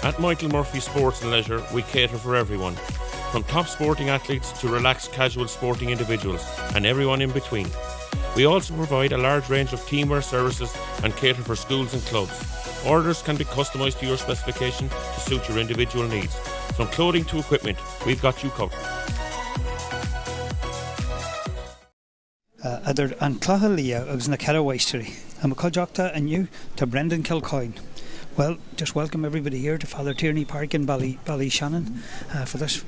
At Michael Murphy Sports and Leisure, we cater for everyone, from top sporting athletes to relaxed casual sporting individuals and everyone in between. We also provide a large range of teamwear services and cater for schools and clubs. Orders can be customised to your specification to suit your individual needs. From clothing to equipment, we've got you covered. An Clocha Liath agus na Cara Waisteri. I'm a Cojocta and you to Brendan Kilcoyne. Well, just welcome everybody here to Father Tierney Park in Ballyshannon for this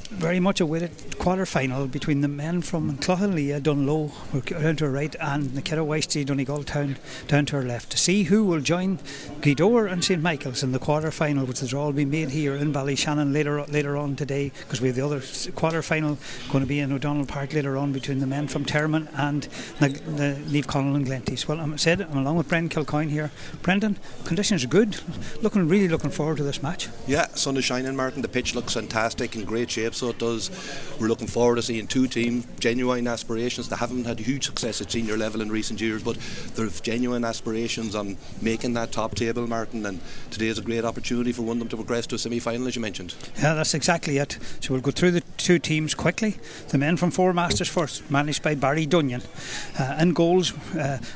very much awaited quarter-final between the men from Clocha Liath, Dunlow, down to our right, and the Cara Waisteri, Donegal Town, down to our left, to see who will join Gweedore and St Michael's in the quarter-final, which will all be made here in Ballyshannon later on today, because we have the other quarter-final going to be in O'Donnell Park later on between the men from Termon and the Liath Connell and Glenties. Well, I'm along with Brendan Kilcoyne here. Brendan, conditions are good. Really looking forward to this match. Yeah, sun is shining, Martin. The pitch looks fantastic, in great shape, so it does. We're looking forward to seeing two teams, genuine aspirations. They haven't had huge success at senior level in recent years, but they've genuine aspirations on making that top table, Martin, and today is a great opportunity for one of them to progress to a semi-final, as you mentioned. Yeah, that's exactly it. So we'll go through the two teams quickly. The men from Four Masters first, managed by Barry Dunyan. In goals,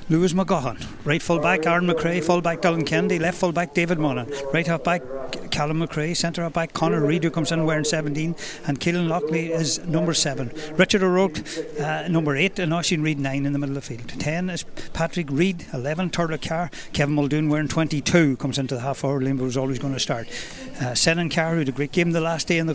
Lewis McGohan. Right full back Aaron McRae, full back Dylan Kennedy, left full back David Monaghan, right half back Callum McRae, centre half back Conor Reid, who comes in wearing 17, and Keelan Lockley is number 7. Richard O'Rourke, number 8, and Oisin Reid 9 in the middle of the field. 10 is Patrick Reid, 11 Turlough Carr, Kevin Muldoon wearing 22 comes into the half forward line, but was always going to start. Senan Carr, who had a great game the last day in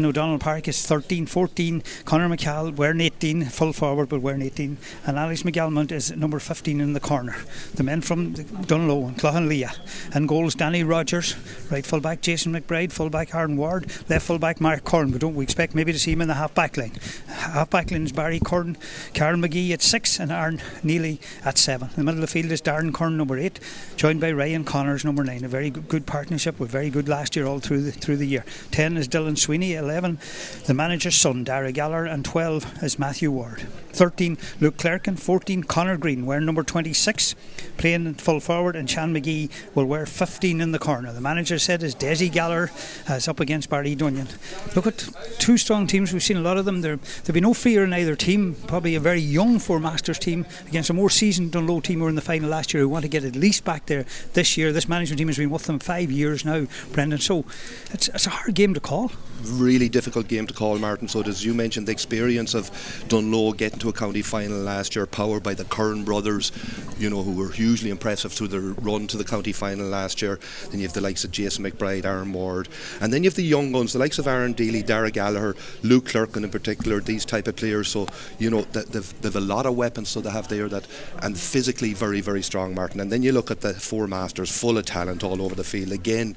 O'Donnell Park, is 13. 14 Conor McCall wearing 18, full forward but wearing 18, and Alex McGalmont is number 15 in the corner. The men from Dunlow and Clocha Liath. And goals, Danny Rogers, right full back Jason McBride, full back Aaron Ward, left full back Mark Curran, but don't we expect maybe to see him in the half back line. Half back line is Barry Curran, Karen McGee at 6 and Aaron Neely at 7. In the middle of the field is Darren Curran, number 8, joined by Ryan Connors, number 9. A very good partnership, with very good last year all through the year. 10 is Dylan Sweeney, 11 the manager's son Dara Galler, and 12 is Matthew Ward. 13 Luke Clerkin, 14 Conor Green wearing number 26 playing full forward, and Sean McGee will wear 15 in the corner. The manager said is Desi Galler is up against Barry Dunyan. Look at two strong teams, we've seen a lot of them. There'll be no fear in either team. Probably a very young Four Masters team against a more seasoned Dunlow team who were in the final last year, who want to get at least back there this year. This management team has been with them 5 years now, Brendan, so it's a hard game to call. Really difficult game to call, Martin. So as you mentioned, the experience of Dunlow getting to a county final last year, powered by the Curran brothers, who were hugely impressive through their run to the county final last year. Then you have the likes of Jason McBride, Aaron Ward, and then you have the young guns, the likes of Aaron Daly, Dara Gallagher, Luke Clerkin in particular, these type of players. So they've a lot of weapons, so they have there that, and physically very, very strong, Martin. And then you look at the Four Masters, full of talent all over the field again,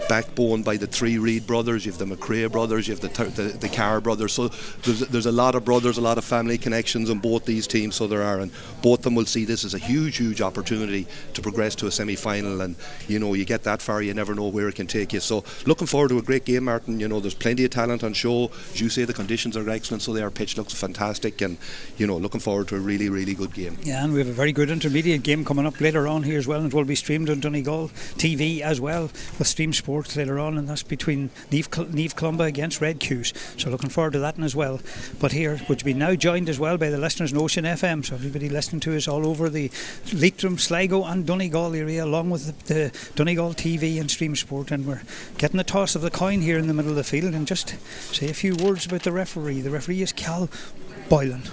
backbone by the 3 Reid brothers. You have the McRae brothers, you have the Carr brothers, so there's a lot of brothers, a lot of family connections in both these teams, so there are, and both of them will see this as a huge opportunity to progress to a semi-final, and you get that far, you never know where it can take you. So looking forward to a great game, Martin. There's plenty of talent on show. As you say, the conditions are excellent, so their pitch looks fantastic, and looking forward to a really good game. Yeah, and we have a very good intermediate game coming up later on here as well, and it will be streamed on Donegal TV as well, with Stream Sports later on, and that's between Liath Columba against Red Cues, so looking forward to that as well. But here, which will be now joined as well by the listeners in Ocean FM, so everybody listening to us all over the Leitrim, Sligo and Donegal area, along with the Donegal TV and Stream Sport, and we're getting the toss of the coin here in the middle of the field. And just say a few words about the referee. The referee is Cal Boland,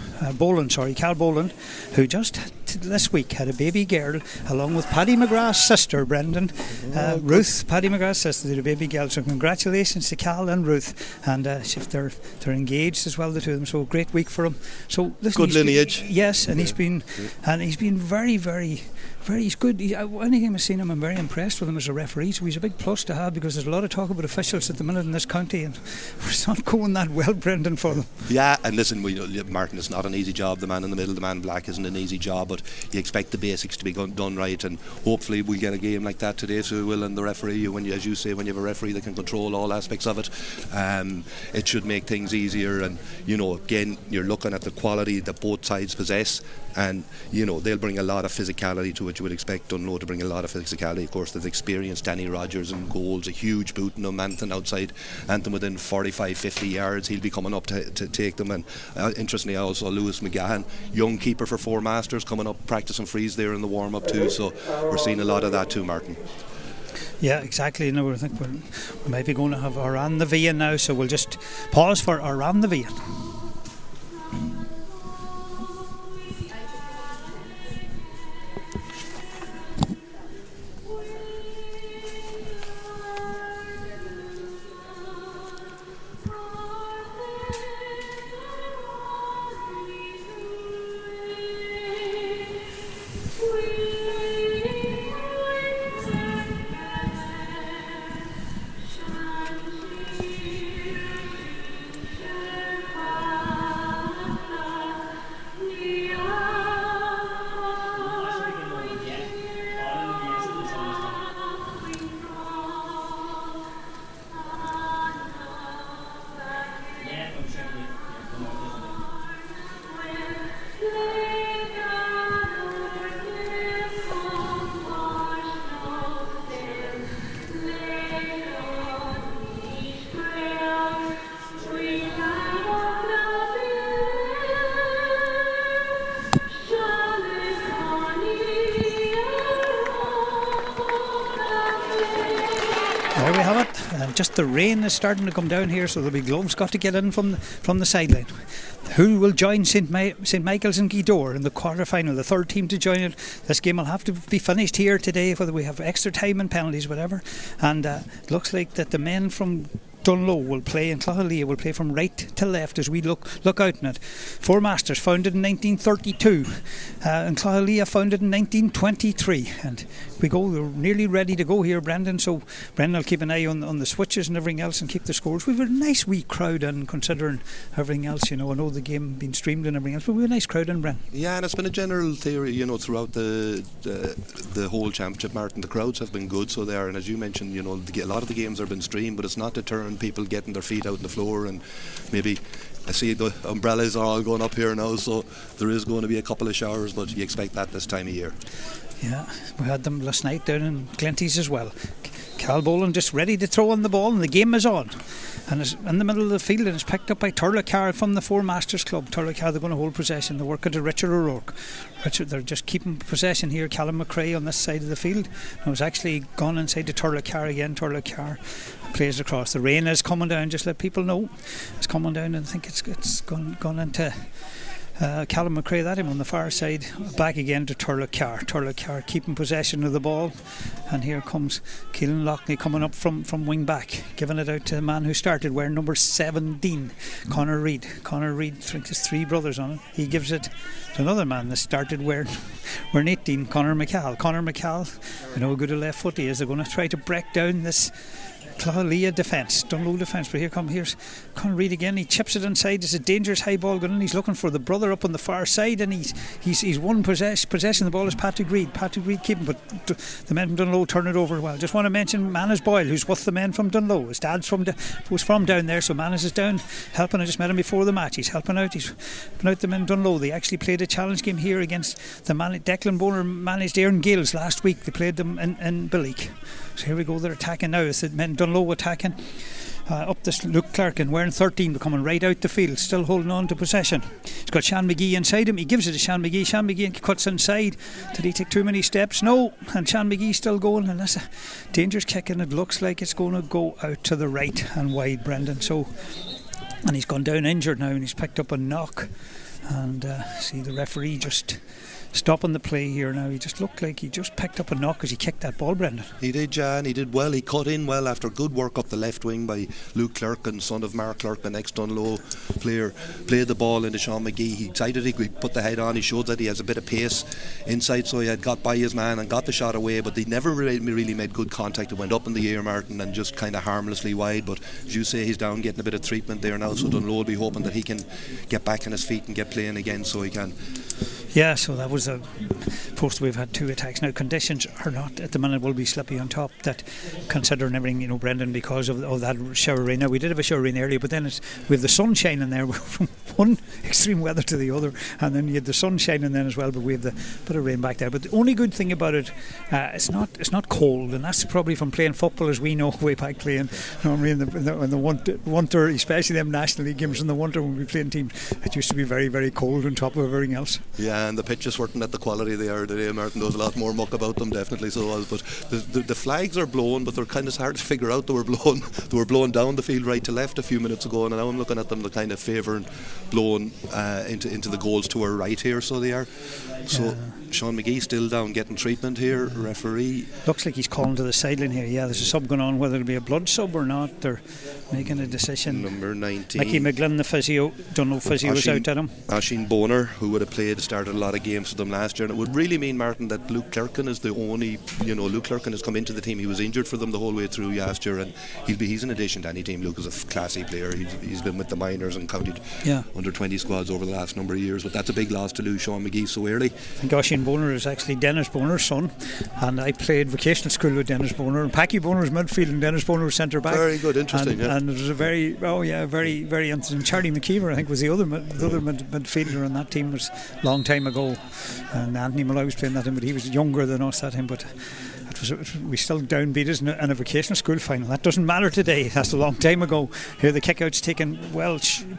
who just this week had a baby girl along with Paddy McGrath's sister, Brendan. Ruth, Paddy McGrath's sister, did a baby girl. So congratulations to Cal and Ruth, and they're engaged as well, the two of them. So great week for him. So listen, good lineage. Yes, and he's been very, very. He's good. Anytime I've seen him, I'm very impressed with him as a referee. So he's a big plus to have, because there's a lot of talk about officials at the minute in this county, and it's not going that well, Brendan, for them. Yeah, and listen, Martin, it's not an easy job. The man in the middle, the man in black, isn't an easy job, but you expect the basics to be done right, and hopefully we get a game like that today. So we will, and the referee, as you say, when you have a referee that can control all aspects of it, it should make things easier. And again, you're looking at the quality that both sides possess, and they'll bring a lot of physicality to it. You would expect Dunlow to bring a lot of physicality. Of course, they've experienced Danny Rogers in goals, a huge boot in them. Anthony outside, Anthony within 45-50 yards, he'll be coming up to take them. And interestingly, I also Lewis McGahan, young keeper for Four Masters, coming up practicing frees there in the warm-up too, so we're seeing a lot of that too, Martin. Yeah, exactly. I think we might be going to have Aran the Vian now, so we'll just pause for Aran the Vian. There we have it. Just the rain is starting to come down here, so there'll be gloves got to get in from the sideline. Who will join St Michael's and Gweedore in the quarter-final, the third team to join it? This game will have to be finished here today, whether we have extra time and penalties, whatever. And it looks like that the men from Dunlow will play and Clocha will play from right to left as we look out on it. Four Masters founded in 1932 and Clocha founded in 1923, and we're nearly ready to go here, Brendan, so Brendan will keep an eye on the switches and everything else and keep the scores. We've a nice wee crowd, and considering everything else, I know the game being streamed and everything else, but we've a nice crowd in, Brendan. Yeah, and it's been a general theory, throughout the whole championship, Martin. The crowds have been good, so they are, and as you mentioned, a lot of the games have been streamed, but it's not deterring people getting their feet out on the floor. And maybe I see the umbrellas are all going up here now, so there is going to be a couple of showers, but you expect that this time of year. Yeah, we had them last night down in Glenties as well. Cal Boland just ready to throw on the ball, and the game is on, and it's in the middle of the field, and it's picked up by Turlough from the Four Masters Club. Turlough, they're going to hold possession. They're working to Richard O'Rourke. They're just keeping possession here. Callum McRae on this side of the field. It was actually gone inside to Turlough again. Turlough plays across. The rain is coming down, just let people know it's coming down, and I think it's gone into Callum McRae, that him on the far side, back again to Turlough keeping possession of the ball, and here comes Keelan Loughney coming up from wing back, giving it out to the man who started wearing number 17, Conor Reid. I think there's three brothers on it. He gives it to another man that started wearing 18, Conor McCall. How good a left foot he is. They're going to try to break down this Liath defence, Dunlow defence, but here's Conor Reid again. He chips it inside. It's a dangerous high ball going in. He's looking for the brother up on the far side, and he's won possession. The ball is Patrick Reid keeping, but the men from Dunlow turn it over well. Just want to mention Manus Boyle, who's with the men from Dunlow. His dad's was from down there, so Manus is down helping. I just met him before the match. He's helping out. He's helping out the men Dunlow. They actually played a challenge game here against the Declan Boner managed Aaron Gills last week. They played them in Billeek. So here we go, they're attacking now. It's the men Dunlow attacking up this Luke Clarkin wearing 13, coming right out the field, still holding on to possession. He's got Sean McGee inside him. He gives it to Sean McGee cuts inside. Did he take too many steps? No, and Sean McGee still going, and that's a dangerous kick, and it looks like it's going to go out to the right and wide, Brendan. So, and he's gone down injured now, and he's picked up a knock, and see the referee just stopping the play here now. He just looked like he just picked up a knock as he kicked that ball, Brendan. He did, Jan. He did well. He cut in well after good work up the left wing by Luke Clerkin, son of Mark Clerkin, ex-Dunlow player. Played the ball into Sean McGee. He excited it. He put the head on. He showed that he has a bit of pace inside, so he had got by his man and got the shot away, but he never really made good contact. It went up in the air, Martin, and just kind of harmlessly wide, but as you say, he's down getting a bit of treatment there now, so Dunlow will be hoping that he can get back on his feet and get playing again so he can. Yeah, so that was post. We've had two attacks now. Conditions are not at the minute will be slippy on top. That considering everything, Brendan, because of that shower rain. Now we did have a shower rain earlier, but then we have the sun shining there. one extreme weather to the other, and then you had the sun shining then as well, but we have the bit of rain back there. But the only good thing about it, it's not cold, and that's probably from playing football as we know way back playing normally in the winter, especially them National League games in the winter when we playing teams. It used to be very, very cold on top of everything else. Yeah, and the pitches weren't at the quality they are today, Martin. There was a lot more muck about them, definitely so was. But the flags are blown, but they're kind of hard to figure out. They were blown down the field right to left a few minutes ago, and now I'm looking at them, the kind of favouring blown into the goals to our right here, so they are. So Sean McGee still down getting treatment here. Referee looks like he's calling to the sideline here. Yeah, there's a sub going on, whether it'll be a blood sub or not. They're making a decision. Number 19, Mickey McGlynn, the physio. Don't know if physio was out at him. Oisin Boner, who would have started a lot of games for them last year, and it would really mean, Martin, that Luke Clerkin is the only, Luke Clerkin has come into the team. He was injured for them the whole way through last year, and he's an addition to any team. Luke is a classy player. He's been with the minors and counted under 20 squads over the last number of years, but that's a big loss to lose Sean McGee so early. I think Oisin Boner is actually Dennis Boner's son, and I played vocational school with Dennis Boner, and Packy Boner was midfield and Dennis Boner was centre back. Very good, interesting. And it was a very interesting. Charlie McKeever, I think, was the other midfielder on that team. Was a long time ago, and Anthony Malloy was playing that time, but he was younger than us that time. But we still downbeat us in a vocational school final. That doesn't matter today. That's a long time ago. Here the kick-out's taken,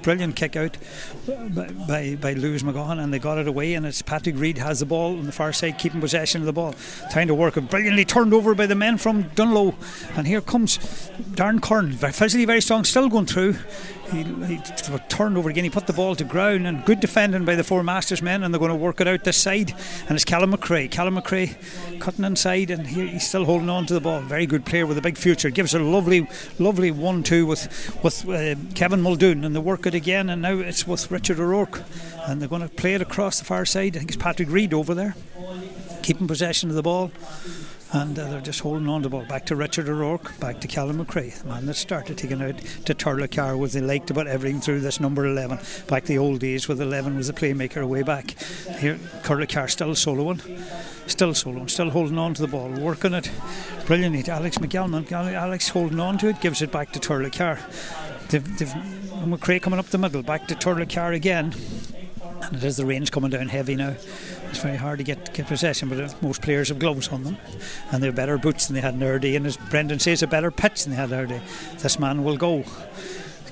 brilliant kick-out by Lewis McGahan, and they got it away, and it's Patrick Reid has the ball on the far side, keeping possession of the ball, trying to work it, brilliantly turned over by the men from Dunlow, and here comes Darren Curran, physically very strong, still going through. He turned over again, he put the ball to ground, and good defending by the Four Masters men, and they're going to work it out this side, and it's Callum McRae cutting inside, and here he's still holding on to the ball. Very good player with a big future, gives a lovely 1-2 with Kevin Muldoon, and they work it again, and now it's with Richard O'Rourke, and they're going to play it across the far side. I think it's Patrick Reid over there keeping possession of the ball, and they're just holding on to the ball. Back to Richard O'Rourke, back to Callum McRae, the man that started taking out to Turlough Carr, was they liked about everything through this number 11, back the old days with 11 was a playmaker way back. Here Turlough Carr still soloing, still holding on to the ball, working it brilliantly to Alex McGalman. Alex holding on to it, gives it back to Turlough Carr. McRae coming up the middle, back to Turlough Carr again, and it is the rain's coming down heavy now. It's very hard to get possession, but most players have gloves on them, and they have better boots than they had in their day, and as Brendan says, a better pitch than they had in their day. This man will go.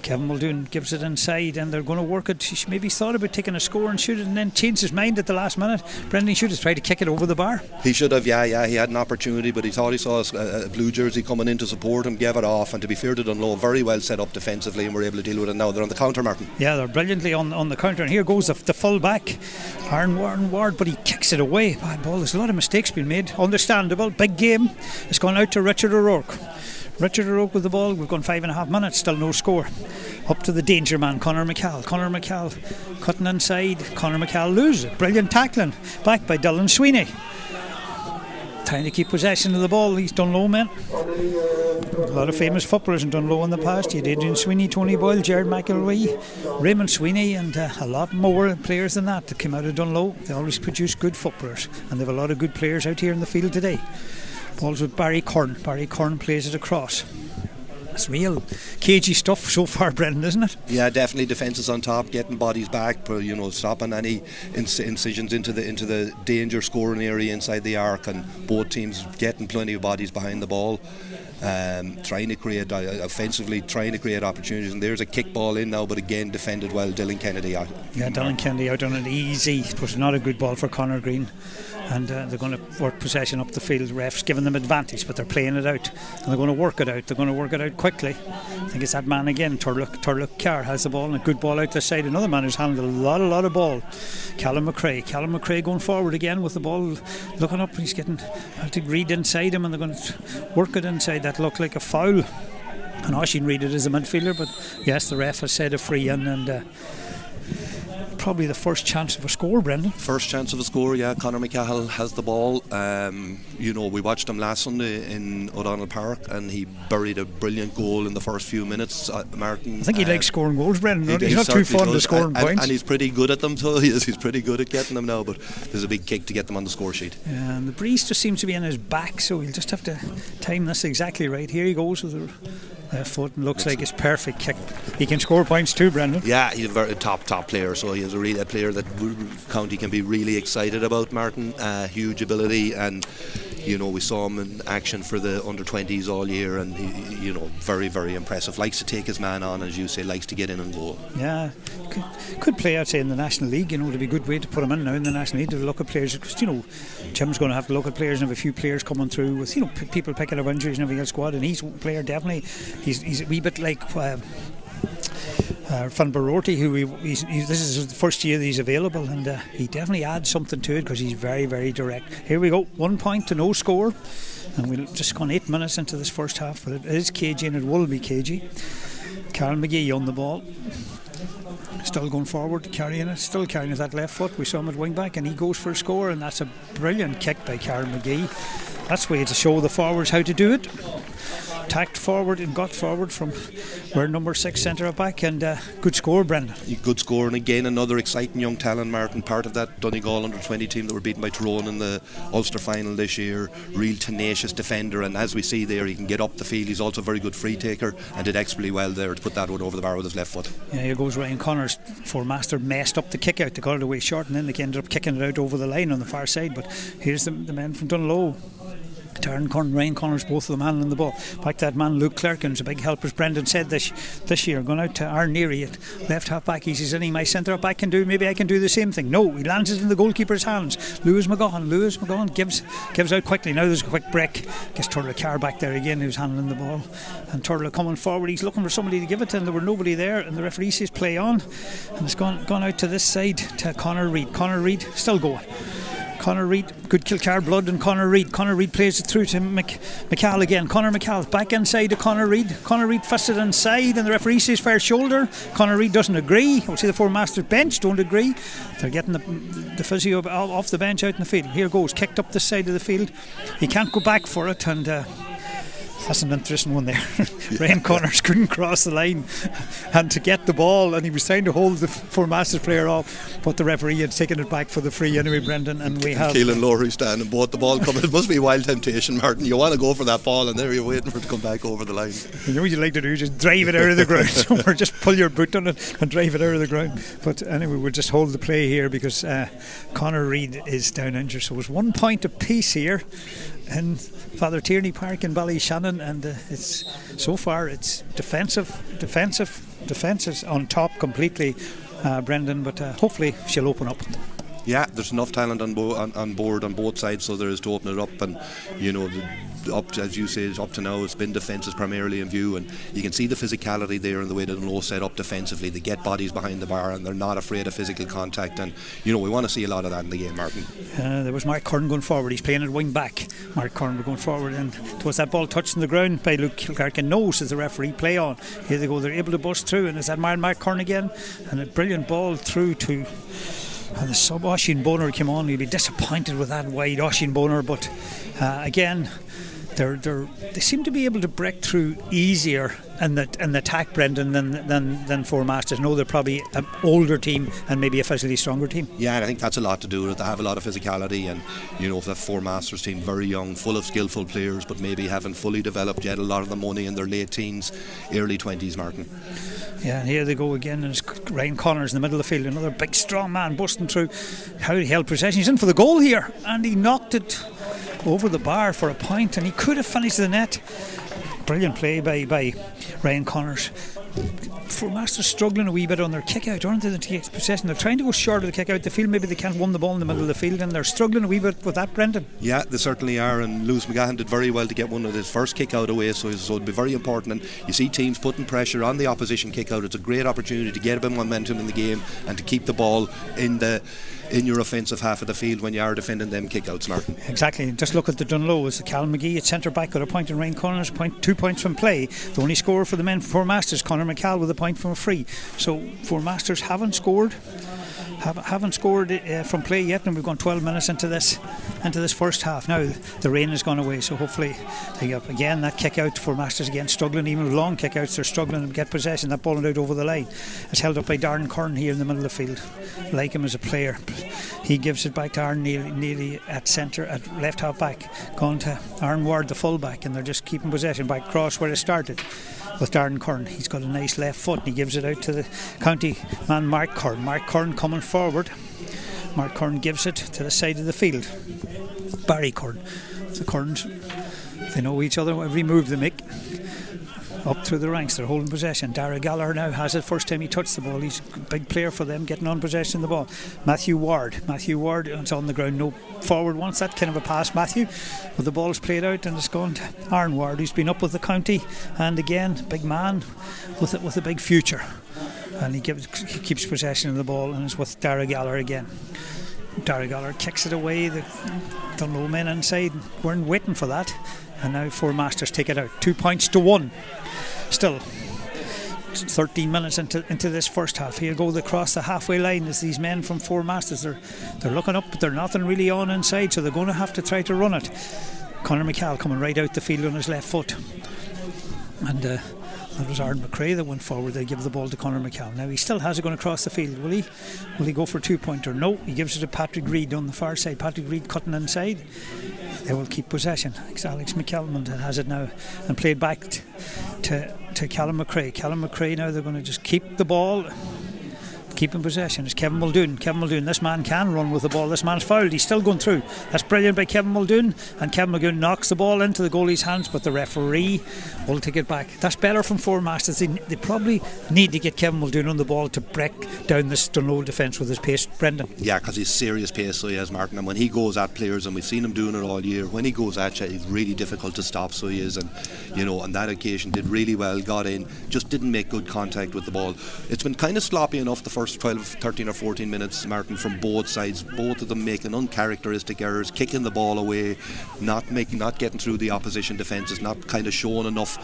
Kevin Muldoon gives it inside, and they're going to work it. He maybe thought about taking a score and shoot it, and then changed his mind at the last minute. Brendan should have tried to kick it over the bar. He should have, yeah. He had an opportunity, but he thought he saw a blue jersey coming in to support him, gave it off, and to be fair to Dunlow, very well set up defensively, and were able to deal with it. Now they're on the counter, Martin. Yeah, they're brilliantly on the counter, and here goes the full back, Aaron Ward, but he kicks it away. Bad ball. There's a lot of mistakes being made. Understandable. Big game. It's gone out to Richard O'Rourke. Richard O'Rourke with the ball. We've gone 5.5 minutes, still no score. Up to the danger man, Conor McCall cutting inside. Conor McCall loses it. Brilliant tackling back by Dylan Sweeney, trying to keep possession of the ball. These Dunlow men, a lot of famous footballers in Dunlow in the past. You had Adrian Sweeney, Tony Boyle, Gerard McElwee, Raymond Sweeney, and a lot more players than that came out of Dunlow. They always produce good footballers, and they have a lot of good players out here in the field today. Ball's with Barry Curran. Barry Curran plays it across. It's real cagey stuff so far, Brendan, isn't it? Yeah, definitely. Defences on top, getting bodies back, stopping any incisions into the danger scoring area inside the arc, and both teams getting plenty of bodies behind the ball. Trying to create offensively, trying to create opportunities, and there's a kick ball in now, but again defended well. Dylan Kennedy out. Yeah, Dylan Kennedy out on it easy. It was not a good ball for Conor Green, and they're going to work possession up the field. Refs giving them advantage, but they're playing it out, and they're going to work it out. They're going to work it out quickly. I think it's that man again. Turlough Carr has the ball, and a good ball out the side. Another man who's handled a lot of ball. Callum McRae going forward again with the ball, looking up. He's getting Patrick Reid inside him, and they're going to work it inside. That looked like a foul, and Oisin Reid it as a midfielder, but yes, the ref has said a free in, and probably the first chance of a score, Brendan. First chance of a score, yeah. Conor McCahill has the ball. We watched him last Sunday in O'Donnell Park, and he buried a brilliant goal in the first few minutes. Martin, I think he likes scoring goals, Brendan. He's not too fond of scoring points, and he's pretty good at them. So he's pretty good at getting them now. But there's a big kick to get them on the score sheet. Yeah, and the breeze just seems to be in his back, so he'll just have to time this exactly right. Here he goes with Left foot looks like it's perfect kick. He can score points too, Brendan. Yeah, he's a very top player, so he is a player that County can be really excited about, Martin. Huge ability, and we saw him in action for the under-20s all year, and he, very, very impressive. Likes to take his man on, as you say, likes to get in and go. Yeah, could play, I'd say, in the National League. There'd be a good way to put him in now in the National League to look at players, because Jim's going to have to look at players and have a few players coming through with people picking up injuries and everything else squad, and he's a player definitely. He's a wee bit like Van Barorty, who this is the first year that he's available, and he definitely adds something to it because he's very, very direct. Here we go, 1 point to no score, and we've just gone 8 minutes into this first half, but it is cagey and it will be cagey. Carl McGee on the ball, still going forward, carrying that left foot. We saw him at wing back and he goes for a score, and that's a brilliant kick by Carl McGee. That's way to show the forwards how to do it. Tacked forward and got forward from where number 6 centre back, and good score, Brendan. Good score, and again another exciting young talent, Martin, part of that Donegal under-20 team that were beaten by Tyrone in the Ulster final this year. Real tenacious defender, and as we see there, he can get up the field. He's also a very good free taker and did expertly well there to put that one over the bar with his left foot. Yeah, here goes Ryan Connors. Formaster messed up the kick out. They got it away short, and then they ended up kicking it out over the line on the far side. But here's the men from Dunlow. Darren Curran, Ryan Connors, both of them handling the ball. Back that man Luke Clerkin's a big help, as Brendan said this year, going out to Aaron Neary at left half back. He says, any my centre half back can do, maybe I can do the same thing. No, he lands it in the goalkeeper's hands. Lewis McGowan gives out quickly. Now there's a quick break. Gets Turtle Carr back there again, who's handling the ball, and Turtle coming forward. He's looking for somebody to give it to, and there were nobody there, and the referee says play on, and it's gone out to this side to Conor Reid. Conor Reid still going. Conor Reid, good Kilcar blood, and Conor Reid plays it through to McCall again. Conor McCall back inside to Conor Reid. Conor Reid fisted inside, and the referee says fair shoulder. Conor Reid doesn't agree. We'll see the four masters bench don't agree. They're getting the physio off the bench out in the field. Here goes, kicked up this side of the field. He can't go back for it, and that's an interesting one there. Ryan Connors couldn't cross the line and to get the ball, and he was trying to hold the four masters player off, but the referee had taken it back for the free anyway, Brendan, and we have Keelan Lowry standing, both the ball coming. It must be wild temptation, Martin. You want to go for that ball, and there you're waiting for it to come back over the line. You know what you like to do, just drive it out of the ground or just pull your boot on it and drive it out of the ground. But anyway, we'll just hold the play here because Conor Reid is down injured, so it's 1 point apiece here in Father Tierney Park in Ballyshannon, and it's so far it's defensive on top completely, Brendan, but hopefully she'll open up. Yeah, there's enough talent on board on both sides, so there is to open it up, and as you say, up to now it's been defences primarily in view, and you can see the physicality there in the way that Dunlow set up defensively. They get bodies behind the bar and they're not afraid of physical contact, and we want to see a lot of that in the game, Martin. There was Mark Curran going forward. He's playing at wing back. Mark Curran going forward, and was that ball touching the ground by Luke Kilcarkin? No, says the referee. Play on. Here they go. They're able to bust through, and is that Mark Curran again? And a brilliant ball through to. And the sub Oisin Boner came on. He'd be disappointed with that wide Oisin Boner, but again, they seem to be able to break through easier in the attack, Brendan, than Four Masters. No, they're probably an older team and maybe a physically stronger team. Yeah, and I think that's a lot to do with it. They have a lot of physicality, and that Four Masters team, very young, full of skillful players, but maybe haven't fully developed yet. A lot of them only in their late teens, early 20s, Martin. Yeah, and here they go again, and it's Ryan Connors in the middle of the field, another big strong man busting through. How he held possession. He's in for the goal here, and he knocked it over the bar for a point, and he could have finished the net. Brilliant play by Ryan Connors. Four Masters struggling a wee bit on their kick out, aren't they, to get possession? They're trying to go short of the kick out. They feel maybe they can't win the ball in the middle of the field, and they're struggling a wee bit with that, Brendan. Yeah, they certainly are, and Lewis McGahan did very well to get one of his first kick out away, so it'll be very important. And you see teams putting pressure on the opposition kick out. It's a great opportunity to get a bit of momentum in the game and to keep the ball in your offensive half of the field when you are defending them kickouts, Martin. Exactly. Just look at the Dunlow. It's Cal McGee at centre back got a point, and Ryan Connors 2 points from play. The only scorer for the men for Four Masters, Conor McCall, with a point from a free. So Four Masters haven't scored. haven't scored from play yet, and we've gone 12 minutes into this first half. Now the rain has gone away, so hopefully they get again that kick out for Masters again, struggling. Even with long kick outs, they're struggling to get possession. That ball out over the line. It's held up by Darren Curran here in the middle of the field. Like him as a player, he gives it back to Aaron Neely at centre, at left half back, gone to Aaron Ward, the full back, and they're just keeping possession back across where it started with Darren Curran. He's got a nice left foot and he gives it out to the county man Mark Curran. Mark Curran coming forward. Mark Curran gives it to the side of the field. Barry Curran. The Currans, they know each other, every move they make. Up through the ranks, they're holding possession. Dara Gallagher now has it. First time he touched the ball, he's a big player for them, getting on possession of the ball. Matthew Ward is on the ground, no forward wants that kind of a pass. Matthew, but the ball's played out and it's gone to Aaron Ward, who's been up with the county, and again, big man with a big future, and he keeps possession of the ball, and it's with Dara Gallagher again. Dara Gallagher kicks it away. The Donegal men inside weren't waiting for that, and now Four Masters take it out 2 points to 1. Still 13 minutes into this first half. Here go across the halfway line as these men from Four Masters, they're looking up, but they're nothing really on inside, so they're going to have to try to run it. Conor McCall coming right out the field on his left foot, and that was Aaron McCrae that went forward. They give the ball to Conor McCall. Now he still has it going across the field. Will he go for a 2-pointer? No, he gives it to Patrick Reid on the far side. Patrick Reid cutting inside. They will keep possession. It's Alex McKelman that has it now and played back to Callum McCrae. Callum McCrae now, they're going to just keep the ball, keep in possession. It's Kevin Muldoon. This man can run with the ball. This man's fouled. He's still going through. That's brilliant by Kevin Muldoon, and Kevin Muldoon knocks the ball into the goalie's hands, but the referee will take it back. That's better from Four Masters. They probably need to get Kevin Muldoon on the ball to break down this Donegal defence with his pace, Brendan. Yeah, because he's serious pace, so he has, Martin, and when he goes at players, and we've seen him doing it all year, when he goes at you, he's really difficult to stop, so he is, and on that occasion did really well, got in, just didn't make good contact with the ball. It's been kind of sloppy enough the first 12, 13 or 14 minutes, Martin, from both sides, both of them making uncharacteristic errors, kicking the ball away, not getting through the opposition defences, not kind of showing enough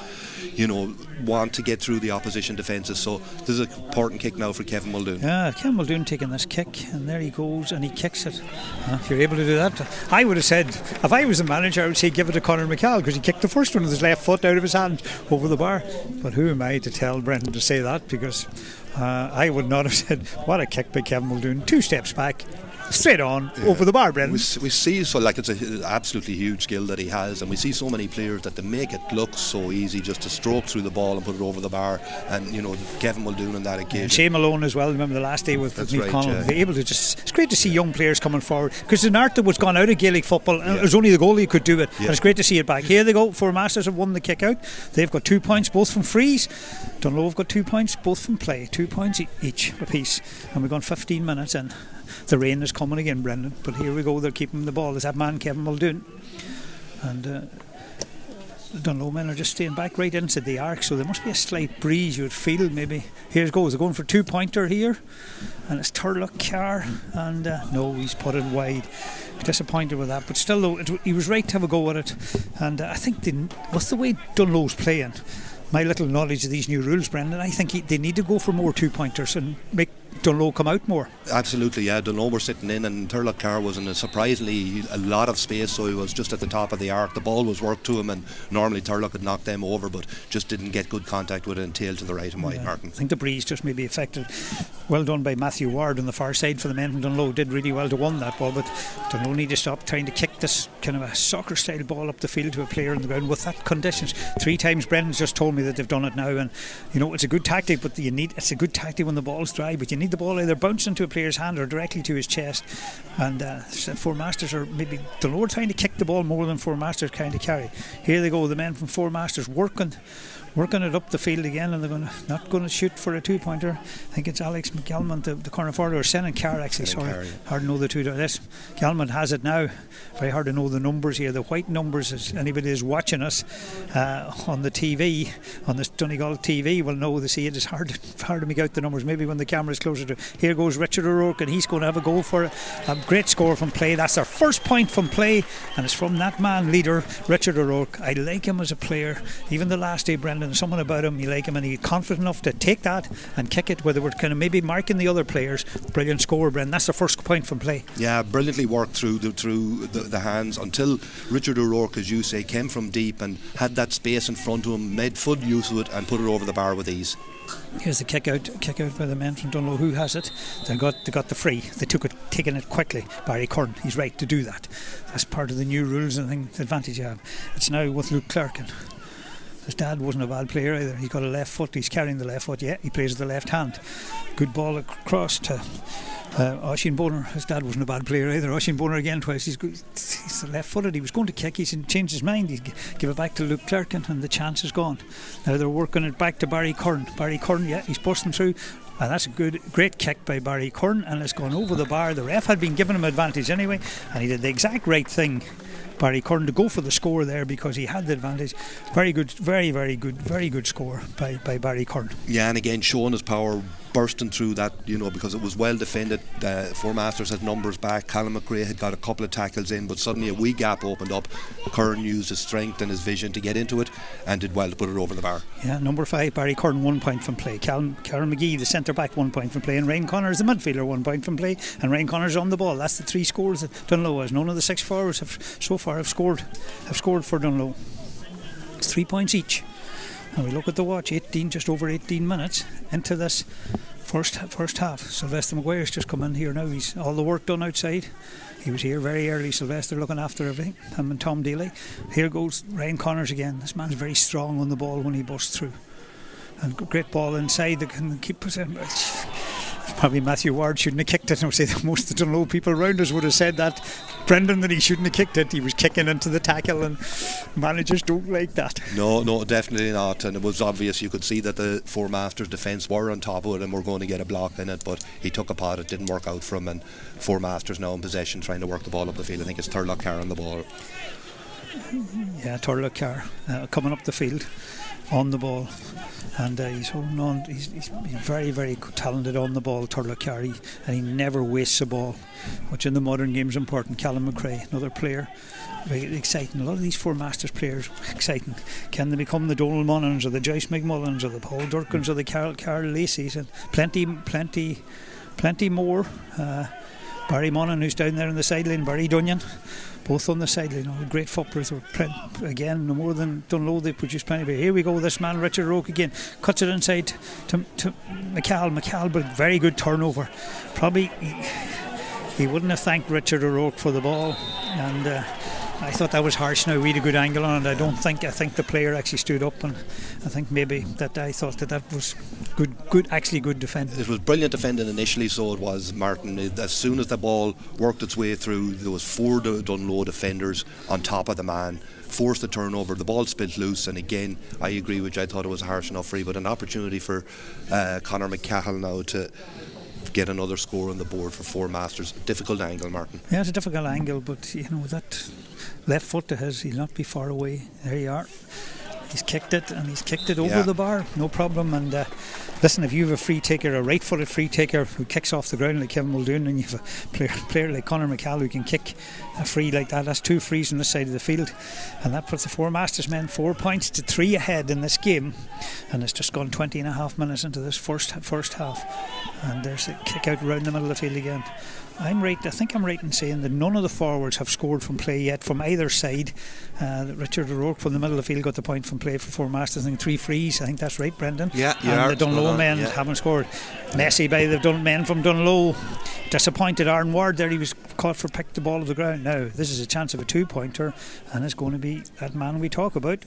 want to get through the opposition defences. So this is an important kick now for Kevin Muldoon. Yeah, Kevin Muldoon taking this kick, and there he goes, and he kicks it. If you're able to do that, I would have said, if I was the manager, I would say give it to Conor McCall, because he kicked the first one with his left foot out of his hand over the bar. But who am I to tell Brendan to say that, because I would not have said, what a kick by Kevin Muldoon, 2 steps back, straight on, over the bar, Brendan. We see, it's an absolutely huge skill that he has, and we see so many players that they make it look so easy just to stroke through the ball and put it over the bar, and Kevin Muldoon on that occasion. And Shane Malone as well, remember the last day with Niamh Conlon, able to it's great to see young players coming forward, because the art that was gone out of Gaelic football, and it was only the goalie who could do it, and it's great to see it back. Here they go, Four Masters have won the kick out. They've got 2 points both from frees. Donegal have got 2 points both from play, 2 points each apiece, and we've gone 15 minutes in. The rain is coming again, Brendan, but here we go, they're keeping the ball. There's that man Kevin Muldoon, and the Donegal men are just staying back right inside the arc, so there must be a slight breeze, you would feel, maybe. Here it goes, they're going for a 2-pointer here, and it's Turlock Carr, and no, he's put it wide. Disappointed with that, but still though, he was right to have a go at it, and I think with the way Donegal's playing, my little knowledge of these new rules, Brendan, I think they need to go for more 2-pointers and make Donegal come out more. Absolutely, yeah. Donegal were sitting in, and Turlock Carr was in a surprisingly a lot of space, so he was just at the top of the arc. The ball was worked to him, and normally Turlock had knocked them over, but just didn't get good contact with it and tail to the right and wide, Martin. I think the breeze just maybe affected. Well done by Matthew Ward on the far side for the men from Donegal. Did really well to win that ball, but Donegal need to stop trying to kick this kind of a soccer style ball up the field to a player on the ground with that conditions. 3 times Brendan's just told me that they've done it now, and it's a good tactic, but it's a good tactic when the ball's dry, but you need the ball either bouncing to a player's hand or directly to his chest, and Four Masters are maybe Donegal trying to kick the ball more than Four Masters kind of carry. Here they go, the men from Four Masters working it up the field again, and they're not going to shoot for a 2-pointer. I think it's Alex McGalman, the corner forward, or Senan Carr actually. Hard to know the two. This Galman has it now. Very hard to know the numbers here. The white numbers, as anybody is watching us on the TV, on this Donegal TV, will know. They see it. It's hard to make out the numbers. Maybe when the camera is closer to. Here goes Richard O'Rourke, and he's going to have a goal for a great score from play. That's their first point from play, and it's from that man leader, Richard O'Rourke. I like him as a player. Even the last day, Brendan, Brendan, something about him, you like him, and he's confident enough to take that and kick it where they were kind of maybe marking the other players. Brilliant score, Brendan. That's the first point from play. Yeah, brilliantly worked through the hands until Richard O'Rourke, as you say, came from deep and had that space in front of him, made full use of it and put it over the bar with ease. Here's the kick out by the men from Dunlow. Who has it? They got the free. They taken it quickly. Barry Curran, he's right to do that. That's part of the new rules and the advantage you have. It's now with Luke Clarkin. His dad wasn't a bad player either. He's got a left foot. He's carrying the left foot. Yeah, he plays with the left hand. Good ball across to Oisin Boner. His dad wasn't a bad player either. Oisin Boner again twice. He's left footed. He was going to kick. He's changed his mind. He's give it back to Luke Clarkin, and the chance is gone. Now they're working it back to Barry Curran. Barry Curran, yeah, he's busting through. And that's a great kick by Barry Curran, and it's gone over the bar. The ref had been giving him advantage anyway, and he did the exact right thing, Barry Curran, to go for the score there because he had the advantage. Very good, very good score by Barry Curran. Yeah, and again showing his power, bursting through that, because it was well defended. Four Masters had numbers back. Callum McRae had got a couple of tackles in, but suddenly a wee gap opened up. Curran used his strength and his vision to get into it and did well to put it over the bar. Yeah, number 5, Barry Curran, 1 point from play. Karen McGee, the centre back, 1 point from play, and Ryan Connors, the midfielder, 1 point from play, and Ryan Connors on the ball. That's the 3 scores that Dunlow has. None of the 6 forwards have scored for Dunlow. It's 3 points each. And we look at the watch, just over 18 minutes into this first half. Sylvester Maguire's just come in here now. He's all the work done outside. He was here very early, Sylvester, looking after everything. Him and Tom Daly. Here goes Ryan Connors again. This man's very strong on the ball when he busts through. And great ball inside. They can keep it. Probably Matthew Ward shouldn't have kicked it. I would say that most of the Dunlow people around us would have said that. Brendan, that he shouldn't have kicked it. He was kicking into the tackle, and managers don't like that. No, definitely not. And it was obvious. You could see that the Four Masters defence were on top of it and were going to get a block in it, but he took a pot. It didn't work out for him, and Four Masters now in possession, trying to work the ball up the field. I think it's Turlock Carr on the ball. Yeah, Turlock Carr coming up the field on the ball, and he's holding on. He's very, very talented on the ball, Turlock Carr, and he never wastes a ball, which in the modern game is important. Callum McRae, another player, very exciting. A lot of these Four Masters players, exciting. Can they become the Donald Munnins or the Joyce McMullins or the Paul Durkins or the Carl Lacey's, and plenty more. Barry Monaghan, who's down there on the sideline, Barry Dunyan, both on the sideline. Great footballers. Again, no more than Dunlow, they produced plenty. But here we go, this man Richard O'Rourke again cuts it inside to McCall, but very good turnover. Probably he wouldn't have thanked Richard O'Rourke for the ball, and I thought that was harsh. Now we had a good angle on it. I think the player actually stood up, and I think maybe that I thought that was good defending. It was brilliant defending initially, so it was, Martin. As soon as the ball worked its way through, there was 4 Dunlow defenders on top of the man, forced the turnover, the ball spilled loose, and again I agree with you, I thought it was a harsh enough free, but an opportunity for Conor McCahill now to get another score on the board for Four Masters. Difficult angle, Martin. Yeah, it's a difficult angle, but that left foot to his, he'll not be far away. There you are. He's kicked it, and he's kicked it over the bar, no problem. And listen, if you have a free taker, a right-footed free taker who kicks off the ground like Kevin Muldoon, and you have a player like Conor McCall who can kick a free like that, that's 2 frees on this side of the field, and that puts the Four Masters men 4 points to 3 ahead in this game. And it's just gone 20 and a half minutes into this first half, and there's a kick out around the middle of the field again. I think I'm right in saying that none of the forwards have scored from play yet from either side. Richard O'Rourke from the middle of the field got the point from play for Four Masters. I think 3 frees. I think that's right, Brendan. Yeah, and the Dunlow men haven't scored. Messy by the men from Dunlow. Disappointed Aaron Ward there. He was caught for pick the ball of the ground. Now this is a chance of a 2-pointer, and it's going to be that man we talk about,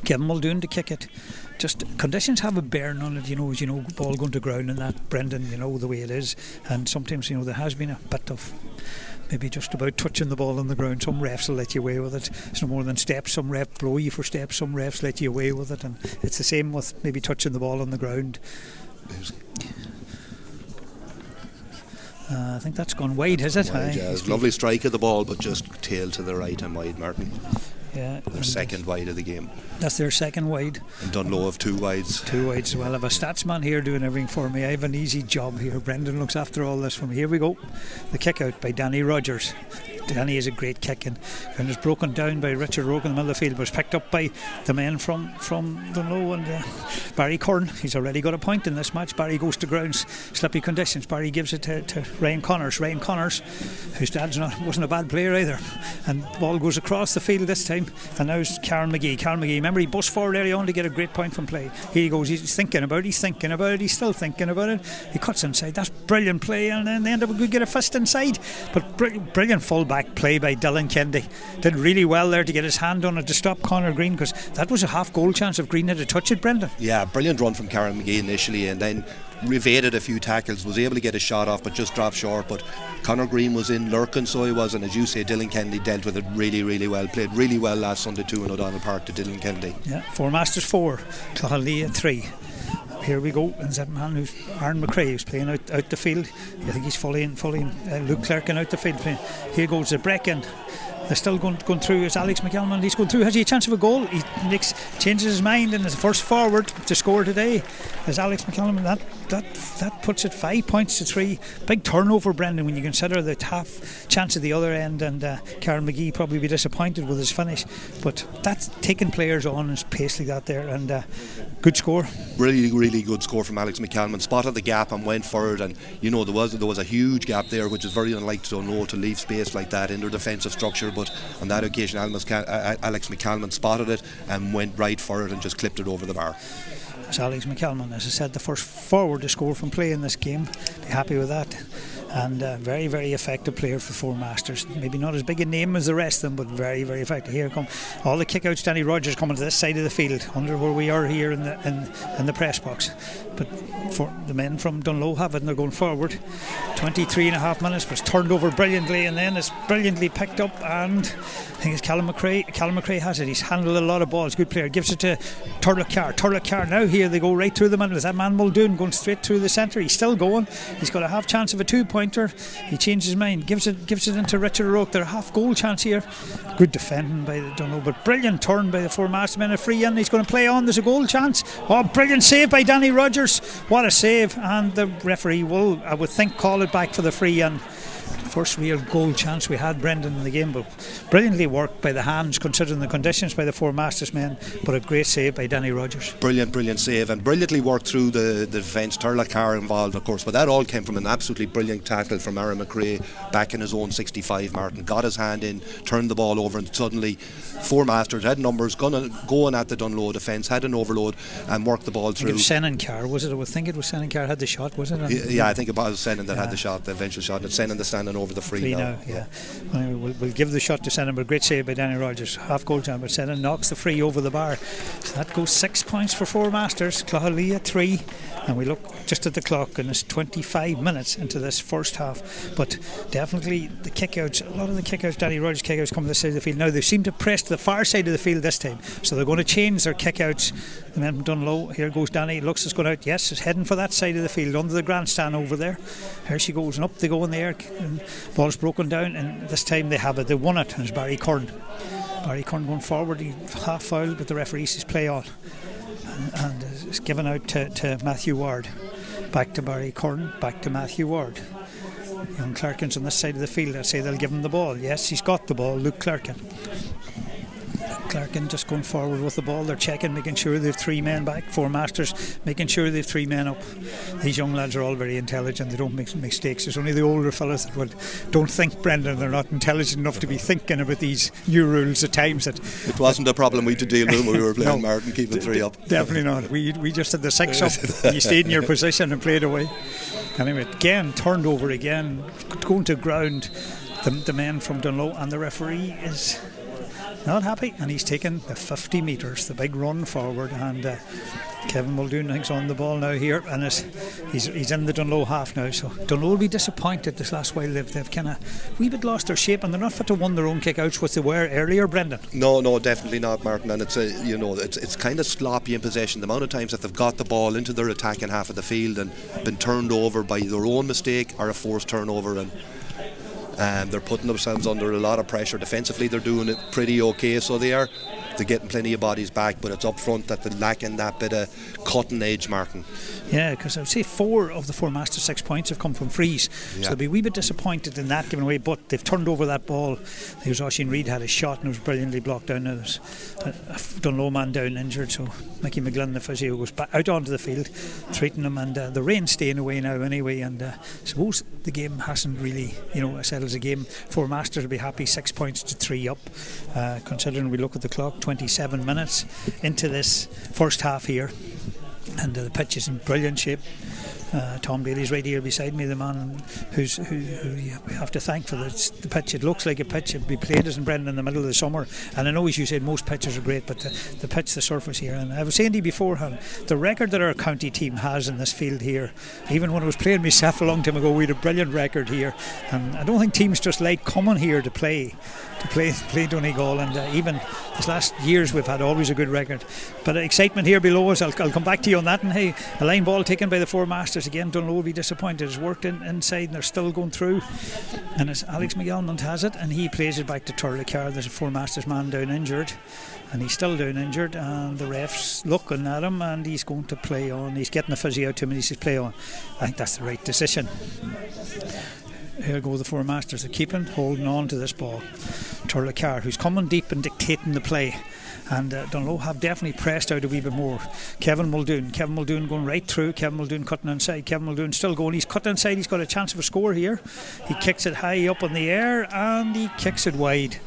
Kevin Muldoon, to kick it. Just conditions have a bearing on it, ball going to ground and that, Brendan, the way it is, and sometimes there has been a bit of maybe just about touching the ball on the ground. Some refs will let you away with it. It's no more than steps. Some refs blow you for steps, some refs let you away with it, and it's the same with maybe touching the ball on the ground. I think that's gone wide, has it? Wide, yeah. Lovely strike of the ball, but just tail to the right and wide, Martin. Yeah, their second wide of the game. That's their second wide. And Dunlow have 2 wides. 2 wides. Well, I have a statsman here doing everything for me. I have an easy job here. Brendan looks after all this for me. Here we go. The kick out by Danny Rogers. Danny is a great kick, and is broken down by Richard Rogan in the middle of the field, but was picked up by the men from Dunlow and Barry Curran. He's already got a point in this match. Barry goes to grounds, slippy conditions. Barry gives it to Ryan Connors. Ryan Connors, whose dad's wasn't a bad player either, and the ball goes across the field this time, and now it's Karen McGee. Remember, he bust forward early on to get a great point from play. Here he goes, he's thinking about it, he's still thinking about it. He cuts inside, that's brilliant play, and then they end up with get a fist inside. But brilliant full-back play by Dylan Kennedy. Did really well there to get his hand on it to stop Conor Green, because that was a half goal chance if Green had to touch it, Brendan. Yeah, brilliant run from Karen McGee initially, and then evaded a few tackles, was able to get a shot off but just dropped short. But Conor Green was in lurking, so he was, and as you say, Dylan Kennedy dealt with it really, really well. Played really well last Sunday too in O'Donnell Park to Dylan Kennedy. Yeah, Four Masters 4, Liath 3. Here we go, and that man who's Aaron McCrae, who's playing out the field. I think he's fully in Luke Clerkin out the field playing. Here goes the break in. They're still going through. Is Alex McElman? He's going through. Has he a chance of a goal? He changes his mind and is the first forward to score today. Is Alex McElman? That puts it 5 points to 3. Big turnover, Brendan, when you consider the half chance at the other end, and Karen McGee probably be disappointed with his finish. But that's taking players on as Paisley got there, and good score. Really, really good score from Alex McCalman. Spotted the gap and went for it, and there was a huge gap there, which is very unlike Dunlow to leave space like that in their defensive structure. But on that occasion, Alex McCalman spotted it and went right for it and just clipped it over the bar. It's Alex McCalman, as I said, the first forward to score from play in this game. Be happy with that. And very, very effective player for Four Masters. Maybe not as big a name as the rest of them, but very, very effective. Here come all the kickouts. Danny Rogers coming to this side of the field, under where we are here in the press box. But for the men from Dunlow have it, and they're going forward. 23.5 minutes, was turned over brilliantly, and then it's brilliantly picked up, and I think it's Callum McRae. Callum McRae has it. He's handled a lot of balls. Good player. Gives it to Turlock. Now here they go right through the middle. Is that man Muldoon going straight through the centre? He's still going. He's got a half chance of a 2-pointer. He changed his mind. Gives it into Richard O'Rourke. They're a half goal chance here. Good defending by the Dunlow, but brilliant turn by the Four Master men. A free in. He's going to play on. There's a goal chance. Oh, brilliant save by Danny Rogers. What a save! And the referee will, I would think, call it back for the free in. First real goal chance we had, Brendan, in the game, but brilliantly worked by the hands considering the conditions by the Four Masters men, but a great save by Danny Rogers. Brilliant save, and brilliantly worked through the defence. Turlock Carr involved, of course, but that all came from an absolutely brilliant tackle from Aaron McRae back in his own 65. Martin got his hand in, turned the ball over, and suddenly Four Masters had numbers going at the Dunlow defence, had an overload and worked the ball through. I think it was Senan Carr, was it? I would think it was Senan Carr had the shot, was it? Yeah, I think it was Senan that had the shot, the eventual shot, and Senan the standing over the free now. Yeah. We'll give the shot to Senan, but great save by Danny Rogers. Half goal chance, but Senan knocks the free over the bar. So that goes 6 points for Four Masters. Liath 3, and we look just at the clock, and it's 25 minutes into this first half. But definitely the kickouts, a lot of the kickouts, Danny Rogers kickouts, come to this side of the field. Now they seem to press to the far side of the field this time, so they're going to change their kickouts. The men from Dunlow, here goes Danny, looks it's going out, yes, it's heading for that side of the field, under the grandstand over there. Here she goes, and up they go in the air, and ball's broken down, and this time they have it, they won it, and it's Barry Curran going forward. He half fouled, but the referee says play on, and it's given out to Matthew Ward. Back to Barry Curran, back to Matthew Ward. Young Clerkin's on this side of the field. I'd say they'll give him the ball. Yes, he's got the ball, Luke Clerkin just going forward with the ball. They're checking, making sure they've 3 men back. Four Masters making sure they've 3 men up. These young lads are all very intelligent. They don't make mistakes. There's only the older fellas that don't think, Brendan. They're not intelligent enough to be thinking about these new rules at times. It wasn't a problem we had to deal with when we were playing. No, Martin, keeping 3 up. Definitely not. We just had the 6 up. And you stayed in your position and played away. Anyway, again turned over again, going to ground. The men from Dunlow, and the referee is not happy, and he's taken the 50 metres, the big run forward, and Kevin Muldoon I think's on the ball now here, and he's in the Dunlow half now, so Dunlow will be disappointed this last while. They've kind of wee bit lost their shape, and they're not fit to win their own kick-outs what they were earlier, Brendan. No, definitely not, Martin, and it's kind of sloppy in possession. The amount of times that they've got the ball into their attacking half of the field and been turned over by their own mistake or a forced turnover, and they're putting themselves under a lot of pressure. Defensively they're doing it pretty okay, so they are they're getting plenty of bodies back, but it's up front that they're lacking that bit of cutting edge, Martin. Yeah, because I would say 4 of the 4 Masters 6 points have come from frees, so they'll be a wee bit disappointed in that given away, but they've turned over that ball. There was Oisin Reid had a shot and it was brilliantly blocked down. There was a Dunlow man down injured, so Mickey McGlynn, the physio, goes back out onto the field treating him, and the rain's staying away now anyway, and I suppose the game hasn't really settled as a game. 4 Masters will be happy 6 points to 3 up, considering we look at the clock, 27 minutes into this first half here, and the pitch is in brilliant shape. Tom Daly's right here beside me, the man who we have to thank for the pitch. It looks like a pitch it'd be played as in Brendan in the middle of the summer, and I know as you said most pitches are great, but the pitch, the surface here, and I was saying to you beforehand, the record that our county team has in this field here, even when I was playing myself a long time ago, we had a brilliant record here, and I don't think teams just like coming here to play Donegal, and even this last years we've had always a good record, but excitement here below us. I'll come back to you on that. And hey, a line ball taken by the 4 Masters again. Dunlow will be disappointed. It's worked inside and they're still going through, and it's Alex McGilmont has it and he plays it back to Turlocar. There's a 4 Masters man down injured, and he's still down injured, and the ref's looking at him and he's going to play on. He's getting the fuzzy out to him and he says play on. I think that's the right decision. Here go the 4 Masters. They're keeping, holding on to this ball. Turlocar, who's coming deep and dictating the play, and Dunlow have definitely pressed out a wee bit more. Kevin Muldoon going right through. Kevin Muldoon cutting inside. Kevin Muldoon still going. He's cut inside. He's got a chance of a score here. He kicks it high up in the air and he kicks it wide.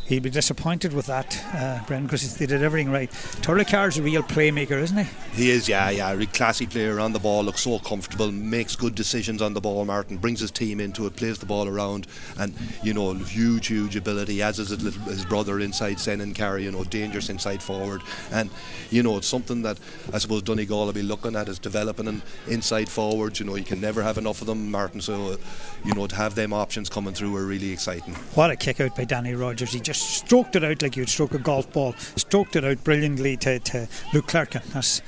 He'll be disappointed with that, Brendan, because they did everything right. Turlocar's a real playmaker, isn't he? He is, yeah. A classy player on the ball, looks so comfortable, makes good decisions on the ball, Martin, brings his team into it, plays the ball around, and, huge ability, as is his brother inside, Senan Carey, dangerous inside forward. And, it's something that I suppose Donegal will be looking at, is developing an inside forwards. You can never have enough of them, Martin, so, to have them options coming through are really exciting. What a kick out by Danny Rogers. He just stroked it out like you'd stroke a golf ball, stroked it out brilliantly to Luke Clerkin,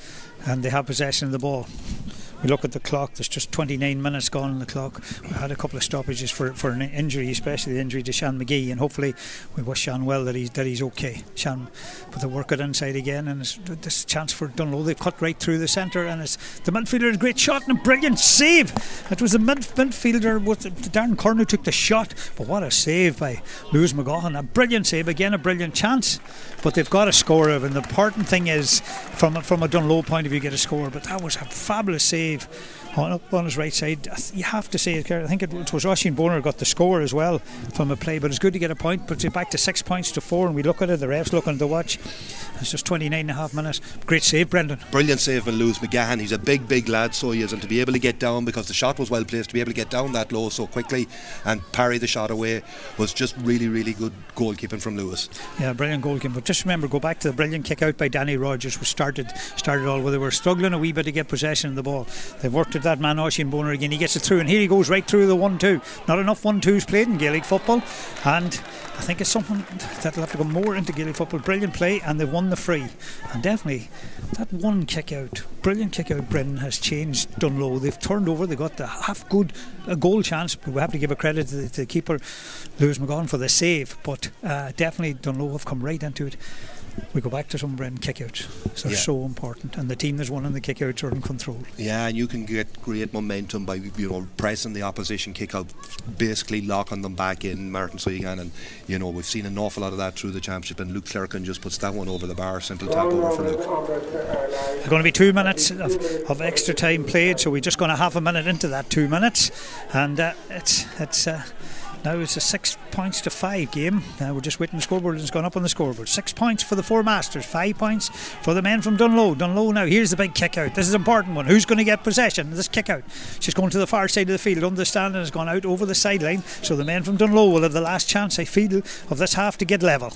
and they have possession of the ball. We look at the clock, there's just 29 minutes gone on the clock. We had a couple of stoppages for an injury, especially the injury to Sean McGee, and hopefully we wish Sean well that he's okay. Sean, but they work it inside again, and it's this chance for Dunlow. They cut right through the centre, and it's the midfielder, a great shot and a brilliant save. It was the midfielder with Darren Curran who took the shot, but what a save by Lewis McGaughan. A brilliant save, again a brilliant chance, but they've got a score of, and the important thing is from a Dunlow point of view, get a score, but that was a fabulous save on his right side. You have to say it, I think it was Oisin Boner got the score as well from a play, but it's good to get a point. Puts it back to 6 points to 4, and we look at it, the ref's looking at the watch. It's just 29.5 minutes. Great save, Brendan. Brilliant save by Lewis McGahan. He's a big lad, so he is, and to be able to get down, because the shot was well placed, to be able to get down that low so quickly and parry the shot away was just really good goalkeeping from Lewis. Yeah, brilliant goalkeeping. But just remember, go back to the brilliant kick out by Danny Rogers, which started all where they were struggling a wee bit to get possession of the ball. They've worked at that man Oisin Boner again. He gets it through, and here he goes right through the 1-2. Not enough 1-2s played in Gaelic football, and I think it's something that'll have to go more into Gaelic football. Brilliant play, and they've won the free, and definitely that one kick out, brilliant kick out, Brendan, has changed Dunlow. They've turned over, they got the half good goal chance, but we have to give a credit to the keeper Lewis McGaughan for the save, but definitely Dunlow have come right into it. We go back to some Brendan kickouts, so they're so important, and the team that's won in the kickouts are in control. Yeah, and you can get great momentum by pressing the opposition kick out, basically locking them back in, Martin, so you can, and we've seen an awful lot of that through the championship, and Luke Clerkin just puts that one over the bar. Simple tap over for Luke. There's going to be 2 minutes of extra time played, so we're just going to half a minute into that 2 minutes, and now it's a 6 points to 5 game. We're just waiting the scoreboard, and it's gone up on the scoreboard. 6 points for the 4 Masters, 5 points for the men from Dunlow. Dunlow now, here's the big kick out. This is an important one. Who's going to get possession of this kick out? She's going to the far side of the field, under the stand, and has gone out over the sideline. So the men from Dunlow will have the last chance, I feel, of this half to get level.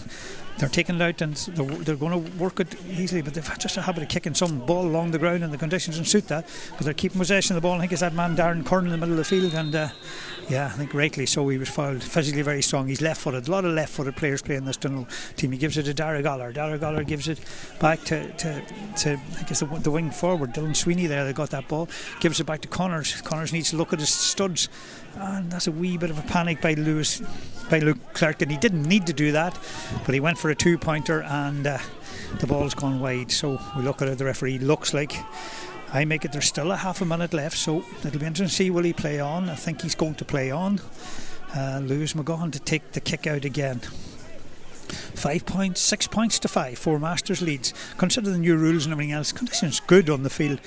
They're taking it out, and they're going to work it easily, but they've just a habit of kicking some ball along the ground, and the conditions don't suit that, but they're keeping possession of the ball. I think it's that man Darren Curran in the middle of the field, and I think rightly so, he was fouled. Physically very strong, he's left footed, a lot of left footed players playing this Dunlow team. He gives it to Dara Goller gives it back to I think it's the wing forward Dylan Sweeney there. They got that ball, gives it back to Connors needs to look at his studs, and that's a wee bit of a panic by Luke Clerkin. He didn't need to do that, but he went for for a 2-pointer, and the ball's gone wide. So we look at it, the referee looks like, I make it there's still a half a minute left, so it'll be interesting to see will he play on. I think he's going to play on. Lewis McGahan to take the kick out again. 5 points, 6 points to 5. Four Masters leads. Consider the new rules and everything else. Conditions good on the field.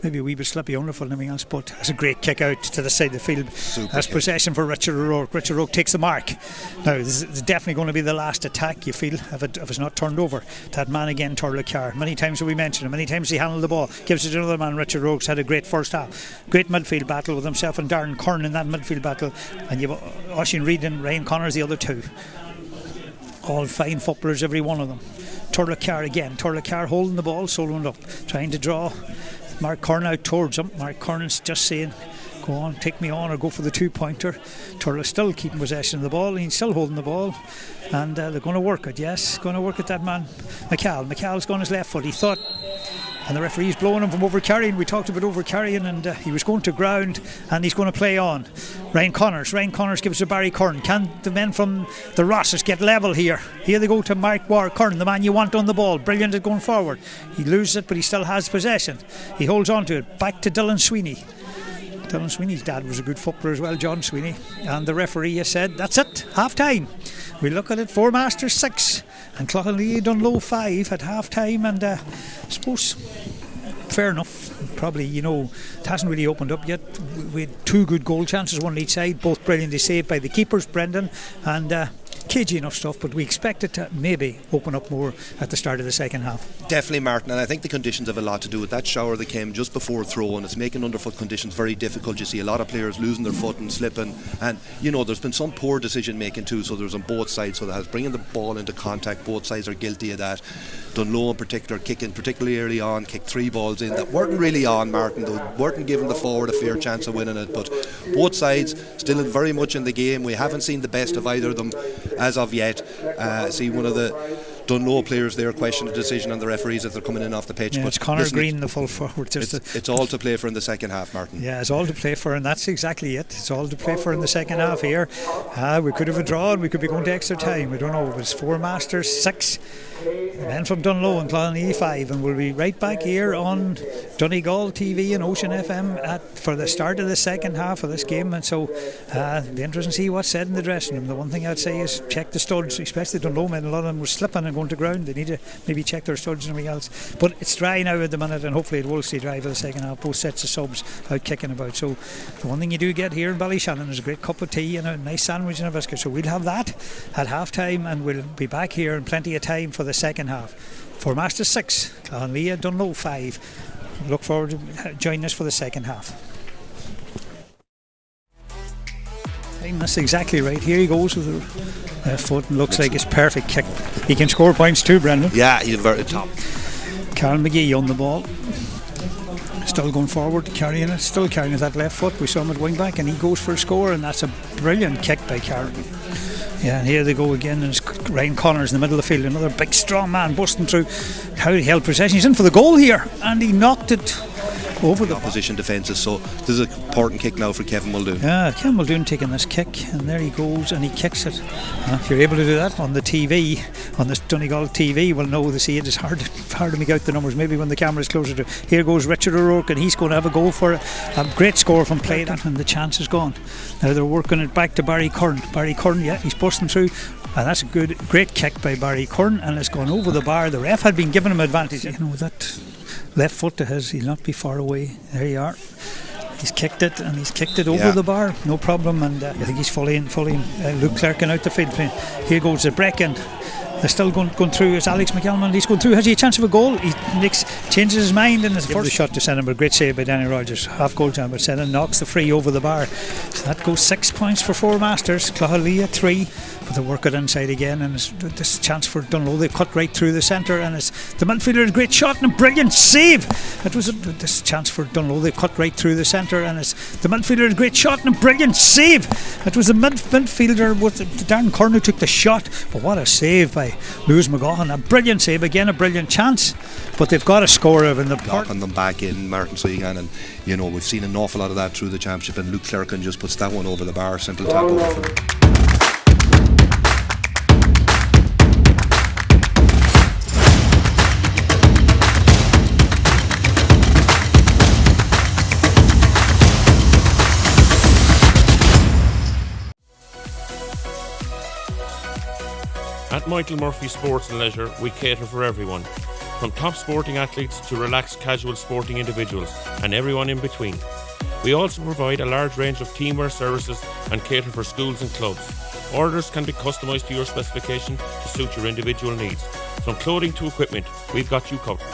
Maybe a wee bit slippy wonderful and everything else, but it's a great kick out to the side of the field. That's possession for Richard O'Rourke. Richard O'Rourke takes the mark. Now this is definitely going to be the last attack, you feel, if it's not turned over. That man again, Turlocar. Many times have we mentioned him, many times he handled the ball, gives it to another man. Richard O'Rourke's had a great first half. Great midfield battle with himself and Darren Curran in that midfield battle, and you've Oisin Reid and Ryan Connors the other two. All fine footballers, every one of them. Turlocar again. Turlocar holding the ball, soloing up, trying to draw Mark Curran out towards him. Mark Curran's just saying, go on, take me on, or go for the 2-pointer. Turlo's still keeping possession of the ball, and he's still holding the ball, and they're going to work it. Yes, going to work at that man McCall's gone his left foot, he thought, and the referee's blowing him from over carrying. We talked about over carrying, and he was going to ground, and he's going to play on. Ryan Connors gives to Barry Curran. Can the men from the Rosses get level here? Here they go to Mark Curran, the man you want on the ball. Brilliant at going forward. He loses it, but he still has possession. He holds on to it. Back to Dylan Sweeney. Dylan Sweeney's dad was a good footballer as well, John Sweeney. And the referee has said, that's it, half time. We look at it, Four Masters 6 and Clocha Dunlow 5 at half time, and I suppose fair enough. Probably, it hasn't really opened up yet. We had two good goal chances, one on each side, both brilliantly saved by the keepers, Brendan, and cagey enough stuff, but we expect it to maybe open up more at the start of the second half. Definitely, Martin, and I think the conditions have a lot to do with that shower that came just before throw, and it's making underfoot conditions very difficult. You see a lot of players losing their foot and slipping, and there's been some poor decision making too, so there's on both sides, so that has bringing the ball into contact. Both sides are guilty of that. Dunlow in particular kicking particularly early on, kicked 3 balls in that weren't really on, Martin. They weren't giving the forward a fair chance of winning it, but both sides still very much in the game. We haven't seen the best of either of them as of yet. See one of the Dunlow players there question the decision on the referees as they're coming in off the pitch. Yeah, but it's Conor Green, the full forward. It's all to play for in the second half, Martin. Yeah, it's all to play for, and that's exactly it. It's all to play for in the second half here. We could have a draw, and we could be going to extra time. We don't know. It was Four Masters 6, the men from Dunlow and Cloughney 5, and we'll be right back here on Donegal TV and Ocean FM for the start of the second half of this game. And so it'll be interesting to see what's said in the dressing room. The one thing I'd say is check the studs, especially the Dunlow men. A lot of them were slipping and going to ground. They need to maybe check their studs and everything else. But it's dry now at the minute, and hopefully it will stay dry for the second half. Both sets of subs out kicking about. So the one thing you do get here in Ballyshannon is a great cup of tea and a nice sandwich and a biscuit. So we'll have that at half time, and we'll be back here in plenty of time for the second half. Four Masters 6, Cloughney Dunlow 5. Look forward to joining us for the second half. That's exactly right. Here he goes with the left foot, and looks like it's perfect kick. He can score points too, Brendan. Yeah, he's very top. Carl McGee on the ball, still going forward, carrying it, still carrying that left foot. We saw him at wing back, and he goes for a score, and that's a brilliant kick by Carl. Yeah, and here they go again, and it's Ryan Connors in the middle of the field, another big strong man busting through. How he held possession, he's in for the goal here, and he knocked it over the opposition defences. So this is an important kick now for Kevin Muldoon. Yeah, Kevin Muldoon taking this kick, and there he goes, and he kicks it. If you're able to do that on the TV, on this Donegal TV, we'll know to see it. It's hard to make out the numbers, maybe when the camera is closer to. Here goes Richard O'Rourke, and he's going to have a goal for it. A great score from play, and the chance is gone. Now they're working it back to Barry Curran. Barry Curran, yeah, he's busting through, and that's a great kick by Barry Curran, and it's gone over the bar. The ref had been giving him advantage. that left foot to his, he'll not be far away. There you are. He's kicked it, and he's kicked it over the bar, no problem. And I think he's fully in. Luke Clerkin out the field. Here goes the break, and they're still going through. It's Alex McElman. He's going through. Has he a chance of a goal? He changes his mind, and the first shot to Senna, but great save by Danny Rogers. Half goal jam, but Senna knocks the free over the bar. So that goes 6 points for Four Masters. Cloughlea 3. But they work it inside again, and it's this chance for Dunlow. They cut right through the centre, and it's the midfielder, a great shot and a brilliant save. It was this chance for Dunlow. They cut right through the centre, and it's the midfielder, a great shot and a brilliant save. It was the midfielder with Darren Curran who took the shot, but what a save by Lewis McGahan. A brilliant save again, a brilliant chance. But they've got a score of in the park. Knocking them back in, Martin Suigan, and we've seen an awful lot of that through the championship, and Luke Clerkin just puts that one over the bar. Simple tap over. At Michael Murphy Sports and Leisure, we cater for everyone, from top sporting athletes to relaxed casual sporting individuals and everyone in between. We also provide a large range of teamwear services and cater for schools and clubs. Orders can be customised to your specification to suit your individual needs. From clothing to equipment, we've got you covered.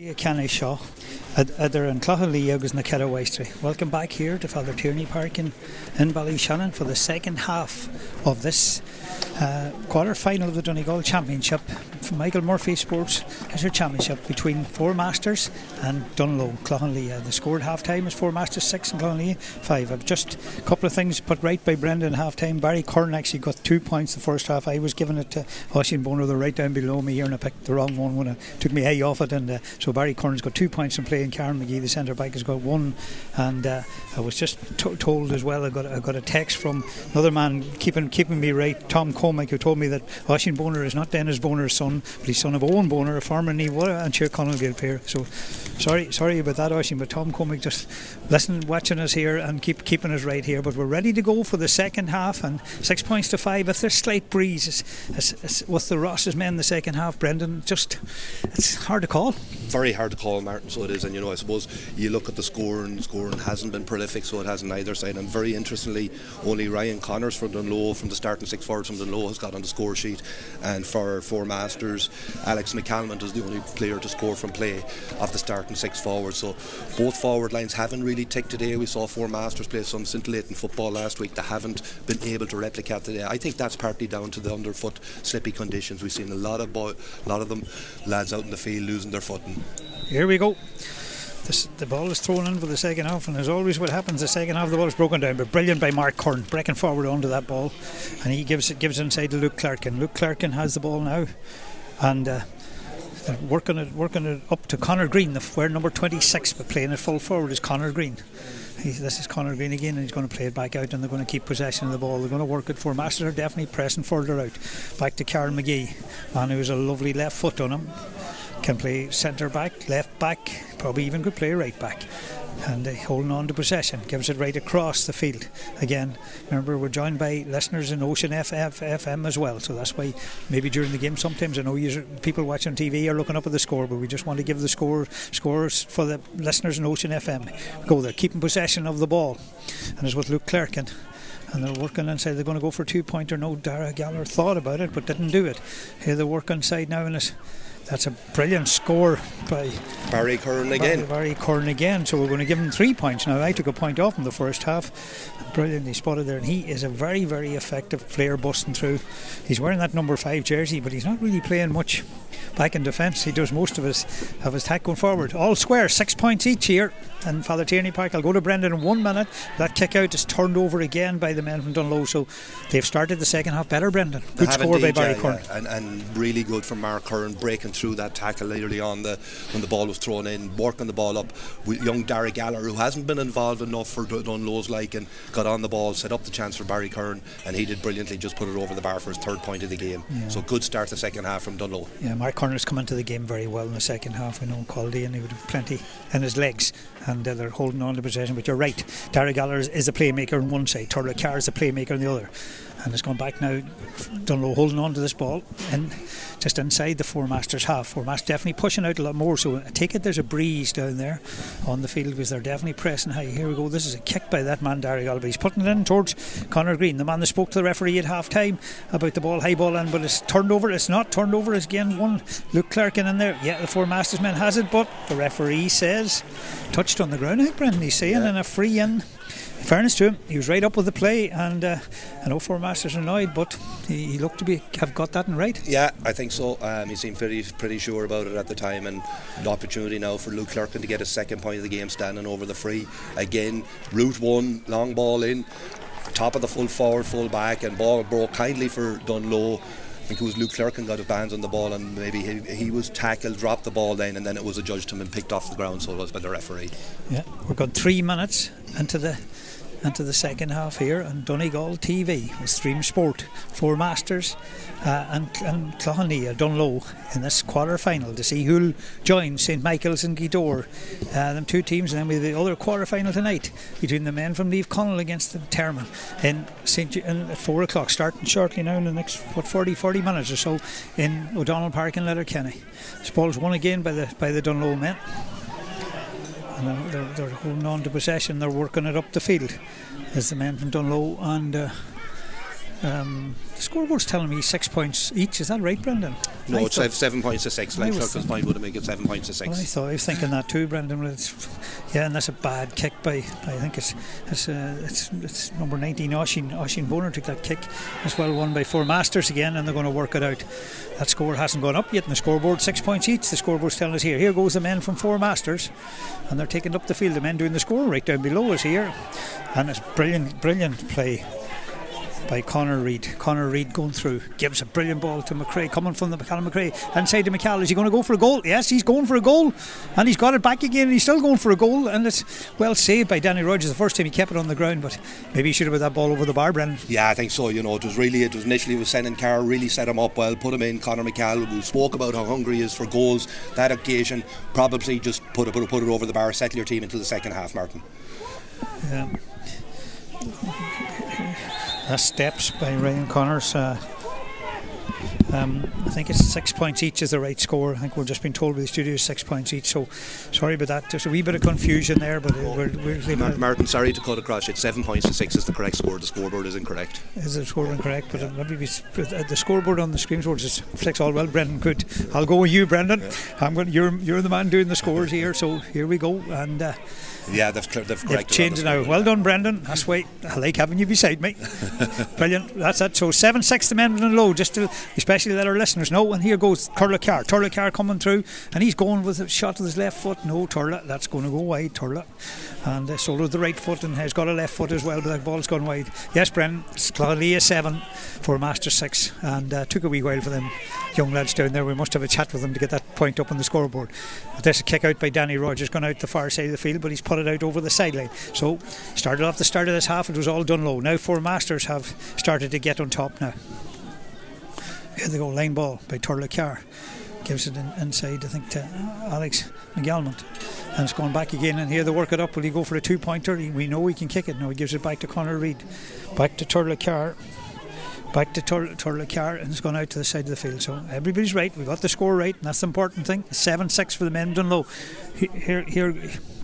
Kenny Shaw, Adder and Clocha Liath na Kera Waistry. Welcome back here to Father Tierney Park in Ballyshannon for the second half of this quarter final of the Donegal Championship. From Michael Murphy Sports, there's a championship between Four Masters and Dunlow, Clocha Liath. The scored half time is Four Masters 6 and Clocha Liath 5. I've just a couple of things put right by Brendan half time. Barry Curran actually got 2 points the first half. I was giving it to Oisin Boner, they're right down below me here, and I picked the wrong one when I took my eye off it, and so Barry Curran's got 2 points in play, and Karen McGee, the centre back, has got 1. And I was just told as well, I got a text from another man keeping me right, Tom Comic, who told me that Oisin Boner is not Dennis Boner's son, but he's son of Owen Boner, a farmer in Niewara, and Chair Conall Gilpere. So sorry about that, Oisin, but Tom Comic just watching us here and keeping us right here. But we're ready to go for the second half, and 6 points to 5. If there's slight breeze it's with the Ross's men the second half, Brendan, it's hard to call. Very hard to call, Martin, so it is. And I suppose you look at the scoring hasn't been prolific, so it has on either side. And very interestingly, only Ryan Connors from Dunlow, from the starting 6 forwards from Dunlow, has got on the score sheet. And for Four Masters, Alex McCalmont is the only player to score from play off the starting 6 forwards. So both forward lines haven't really ticked today. We saw Four Masters play some scintillating football last week. They haven't been able to replicate today. I think that's partly down to the underfoot slippy conditions. We've seen a lot of them lads out in the field losing their footing. Here we go. The ball is thrown in for the second half, and as always what happens, the second half the ball is broken down, but brilliant by Mark Curran, breaking forward onto that ball, and he gives inside to Luke Clarkin. Luke Clarkin has the ball now, and they're working it up to Conor Green, where number 26, but playing it full forward is Conor Green. This is Conor Green again, and he's going to play it back out, and they're going to keep possession of the ball. They're going to work it. Four Masters are definitely pressing further out. Back to Karen McGee, man who has a lovely left foot on him. Can play centre back, left back, probably even could play right back. And holding on to possession, gives it right across the field. Again, remember, we're joined by listeners in Ocean FM as well, so that's why maybe during the game sometimes I know people watching TV are looking up at the score, but we just want to give the scores for the listeners in Ocean FM. Go there, keeping possession of the ball, and it's with Luke Clarkin. And they're working inside. They're going to go for a 2-pointer. No, Dara Galler thought about it but didn't do it. Here they work inside now, and that's a brilliant score by Barry Curran again. Barry Curran again. So we're going to give him 3 points now. I took a point off in the first half. Brilliantly spotted there, and he is a very, very effective player busting through. He's wearing that number 5 jersey, but he's not really playing much back in defence. He does most of his attack going forward. All square, 6 points each here. And Father Tierney Park, I'll go to Brendan in 1 minute. That kick out is turned over again by the men from Dunlow, so they've started the second half better, Brendan. Good score by Barry Curran. And really good from Mark Curran, breaking through that tackle early on when the ball was thrown in, working the ball up with young Dara Galler, who hasn't been involved enough for Dunlow's liking, got on the ball, set up the chance for Barry Curran, and he did brilliantly, just put it over the bar for his 3rd point of the game. Yeah. So good start the second half from Dunlow. Yeah, Mark Curran has come into the game very well in the second half. We know quality, and he would have plenty in his legs, and they're holding on to possession. But you're right, Dara Galler is a playmaker on one side, Turla Carr is a playmaker on the other, and it's gone back now. Dunlow holding on to this ball and just inside the Four Masters half. Four Masters definitely pushing out a lot more, so I take it there's a breeze down there on the field because they're definitely pressing high. Here we go. This is a kick by that man Dara Galler, but he's putting it in towards Conor Green, the man that spoke to the referee at half time about the ball, high ball in, but it's turned over. It's not turned over. It's again one Luke Clarkin in there. Yeah, the Four Masters man has it, but the referee says touched on the ground. I think Brendan, he's saying, and a free in. In fairness to him, he was right up with the play, and I know Four Masters annoyed, but he looked to have got that in right. Yeah, I think so. He seemed pretty sure about it at the time, and an opportunity now for Luke Clarkin to get his 2nd point of the game, standing over the free. Again, route 1, long ball in, top of the full forward, full back, and ball broke kindly for Dunlow. I think it was Luke Clarkin got his bands on the ball, and maybe he was tackled, dropped the ball then, and then it was adjudged to him and picked off the ground, so it was by the referee. Yeah, we've got 3 minutes into the second half here on Donegal TV with Stream Sport. Four Masters and Clocha Liath, Dunlow in this quarter final to see who'll join St Michael's and Gweedore, them 2 teams, and then we have the other quarter final tonight between the men from Liath Conall against the Termon at 4 o'clock, starting shortly now in the next 40 minutes or so in O'Donnell Park in Letterkenny. This ball's won again by the Dunlow men. And they're holding on to possession. They're working it up the field as the men from Dunlow, and The scoreboard's telling me 6 points each. Is that right, Brendan? No, it's 7 points to 6. Like Circle's point would make it 7 points to 6. Well, I was thinking that too, Brendan. And that's a bad kick by, I think it's number 19, Oisín Boner took that kick. As well won by Four Masters again, and they're going to work it out. That score hasn't gone up yet in the scoreboard. 6 points each. The scoreboard's telling us here. Here goes the men from Four Masters, and they're taking up the field. The men doing the score right down below us here, and it's brilliant play by Conor Reid. Conor Reid going through, gives a brilliant ball to McRae, coming from the Callum McRae inside to McCall. Is he going to go for a goal? Yes, he's going for a goal, and he's got it back again, and he's still going for a goal, and it's well saved by Danny Rogers. The first time he kept it on the ground, but maybe he should have put that ball over the bar, Brendan. Yeah, I think so. It was initially with Senan Carr, really set him up well, put him in. Conor McCall, who spoke about how hungry he is for goals, that occasion probably just put it over the bar, settle your team into the second half, Martin. Yeah. Steps by Ryan Connors. I think it's 6 points each is the right score. I think we're just being told by the studio 6 points each, so sorry about that. There's a wee bit of confusion there, but we're Martin, sorry to cut across it. 7 points to 6 is the correct score. The scoreboard is incorrect. Is the score incorrect? But maybe the scoreboard on the screen just reflects all well. Brendan, good. I'll go with you, Brendan. You're the man doing the scores here, so here we go. And yeah, they've corrected. Changed it now. Well done, Brendan. That's why I like having you beside me. Brilliant. That's it. So 7-6 the men in low, just to especially let our listeners know. And here goes Turlough Carr coming through, and he's going with a shot with his left foot. No, Turlough, that's going to go wide, Turlough. And so does the right foot, and has got a left foot as well, but that ball's gone wide. Yes, Brendan, it's Liath 7 for Master 6, and took a wee while for them young lads down there. We must have a chat with them to get that point up on the scoreboard. But there's a kick out by Danny Rogers, gone out the far side of the field, but he's put it out over the sideline. So started off the start of this half, it was all done low. Now Four Masters have started to get on top now. Here they go, line ball by Turlough Carr, gives it inside, I think, to Alex McGalmont, and it's gone back again. And here they work it up. Will he go for a 2-pointer? We know he can kick it. No, he gives it back to Conor Reid, back to Turlough Carr, Turlough Carr, and it's gone out to the side of the field. So everybody's right. We got the score right, and that's the important thing. 7-6 for the men done low. Here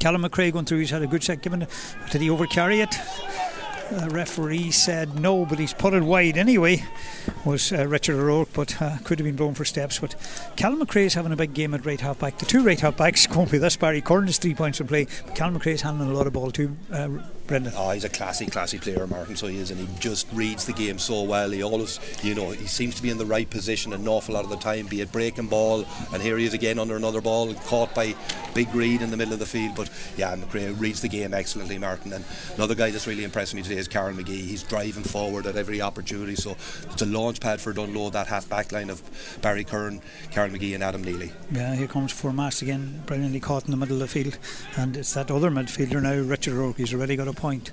Callum McRae going through. He's had a good set. Did he overcarry it? The referee said no, but he's put it wide anyway. Was Richard O'Rourke, but could have been blown for steps. But Callum McRae's having a big game at right half back. The two right half backs going with this. Barry Curran is 3 points in play, but Callum McRae's handling a lot of ball too, Brendan. Oh, he's a classy player, Martin. So he is, and he just reads the game so well. He always, he seems to be in the right position an awful lot of the time, be it breaking ball, and here he is again under another ball, caught by Big Reid in the middle of the field. But yeah, McRae reads the game excellently, Martin. And another guy that's really impressed me today is Karen McGee. He's driving forward at every opportunity, so it's a launch pad for Dunlow, that half back line of Barry Curran, Karen McGee and Adam Neely. Yeah, here comes Four Masters again, brilliantly caught in the middle of the field, and it's that other midfielder now, Richard O'Rourke. He's already got a point.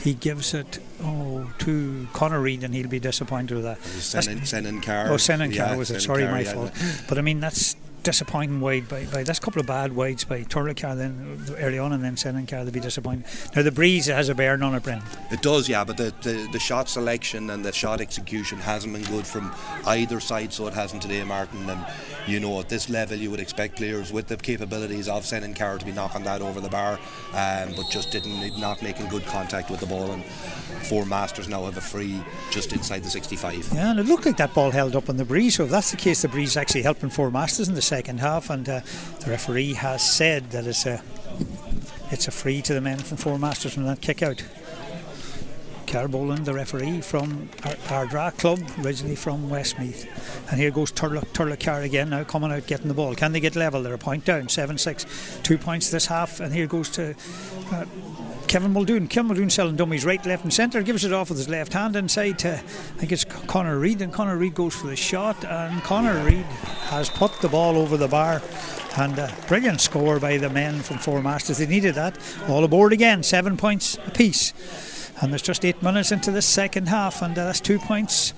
He gives it to Conor Reid, and he'll be disappointed with that. Senan Carr. Oh, Senan Carr was it? Sorry, my fault. But I mean, that's disappointing wide by that's a couple of bad wides by Turlough Carr then early on, and then Senan Carr, they'll be disappointed. Now the breeze has a bearing on it, Brendan. It does, yeah, but the shot selection and the shot execution hasn't been good from either side, so it hasn't today, Martin. And at this level you would expect players with the capabilities of Senan Carr to be knocking that over the bar, but just not making good contact with the ball. And Four Masters now have a free just inside the 65. Yeah, and it looked like that ball held up on the breeze, so if that's the case, the breeze actually helping Four Masters in the second half, and the referee has said that it's a free to the men from Four Masters from that kick out. Carl Boland, the referee from Ardra Club, originally from Westmeath. And here goes Turlough Carr again, now coming out getting the ball. Can they get level? They're a point down, 7-6, 2 points this half. And here goes to Kevin Muldoon. Kevin Muldoon selling dummies right, left and centre, gives it off with his left hand inside to, I think it's Conor Reid, and Conor Reid goes for the shot, and Conor Reid has put the ball over the bar. And a brilliant score by the men from Four Masters. They needed that. All aboard again, 7 points apiece. And there's just 8 minutes into the second half, and that's 2 points.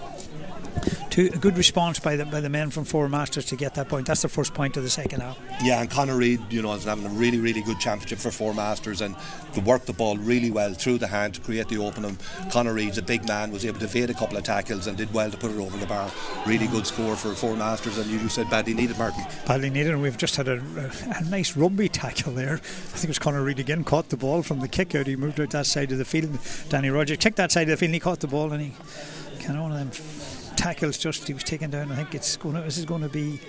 A good response by the men from Four Masters to get that point. That's the first point of the second half. Yeah, and Conor Reid, is having a really, really good championship for Four Masters, and they worked the ball really well through the hand to create the opening. Conor Reid's a big man, was able to evade a couple of tackles and did well to put it over the bar. Really good score for Four Masters, and you said badly needed, Martin. Badly needed, and we've just had a nice rugby tackle there. I think it was Conor Reid again, caught the ball from the kick out. He moved out that side of the field. Danny Rogers kicked that side of the field, and he caught the ball, and he kind of one of them tackles. Just he was taken down. I think this is going to be.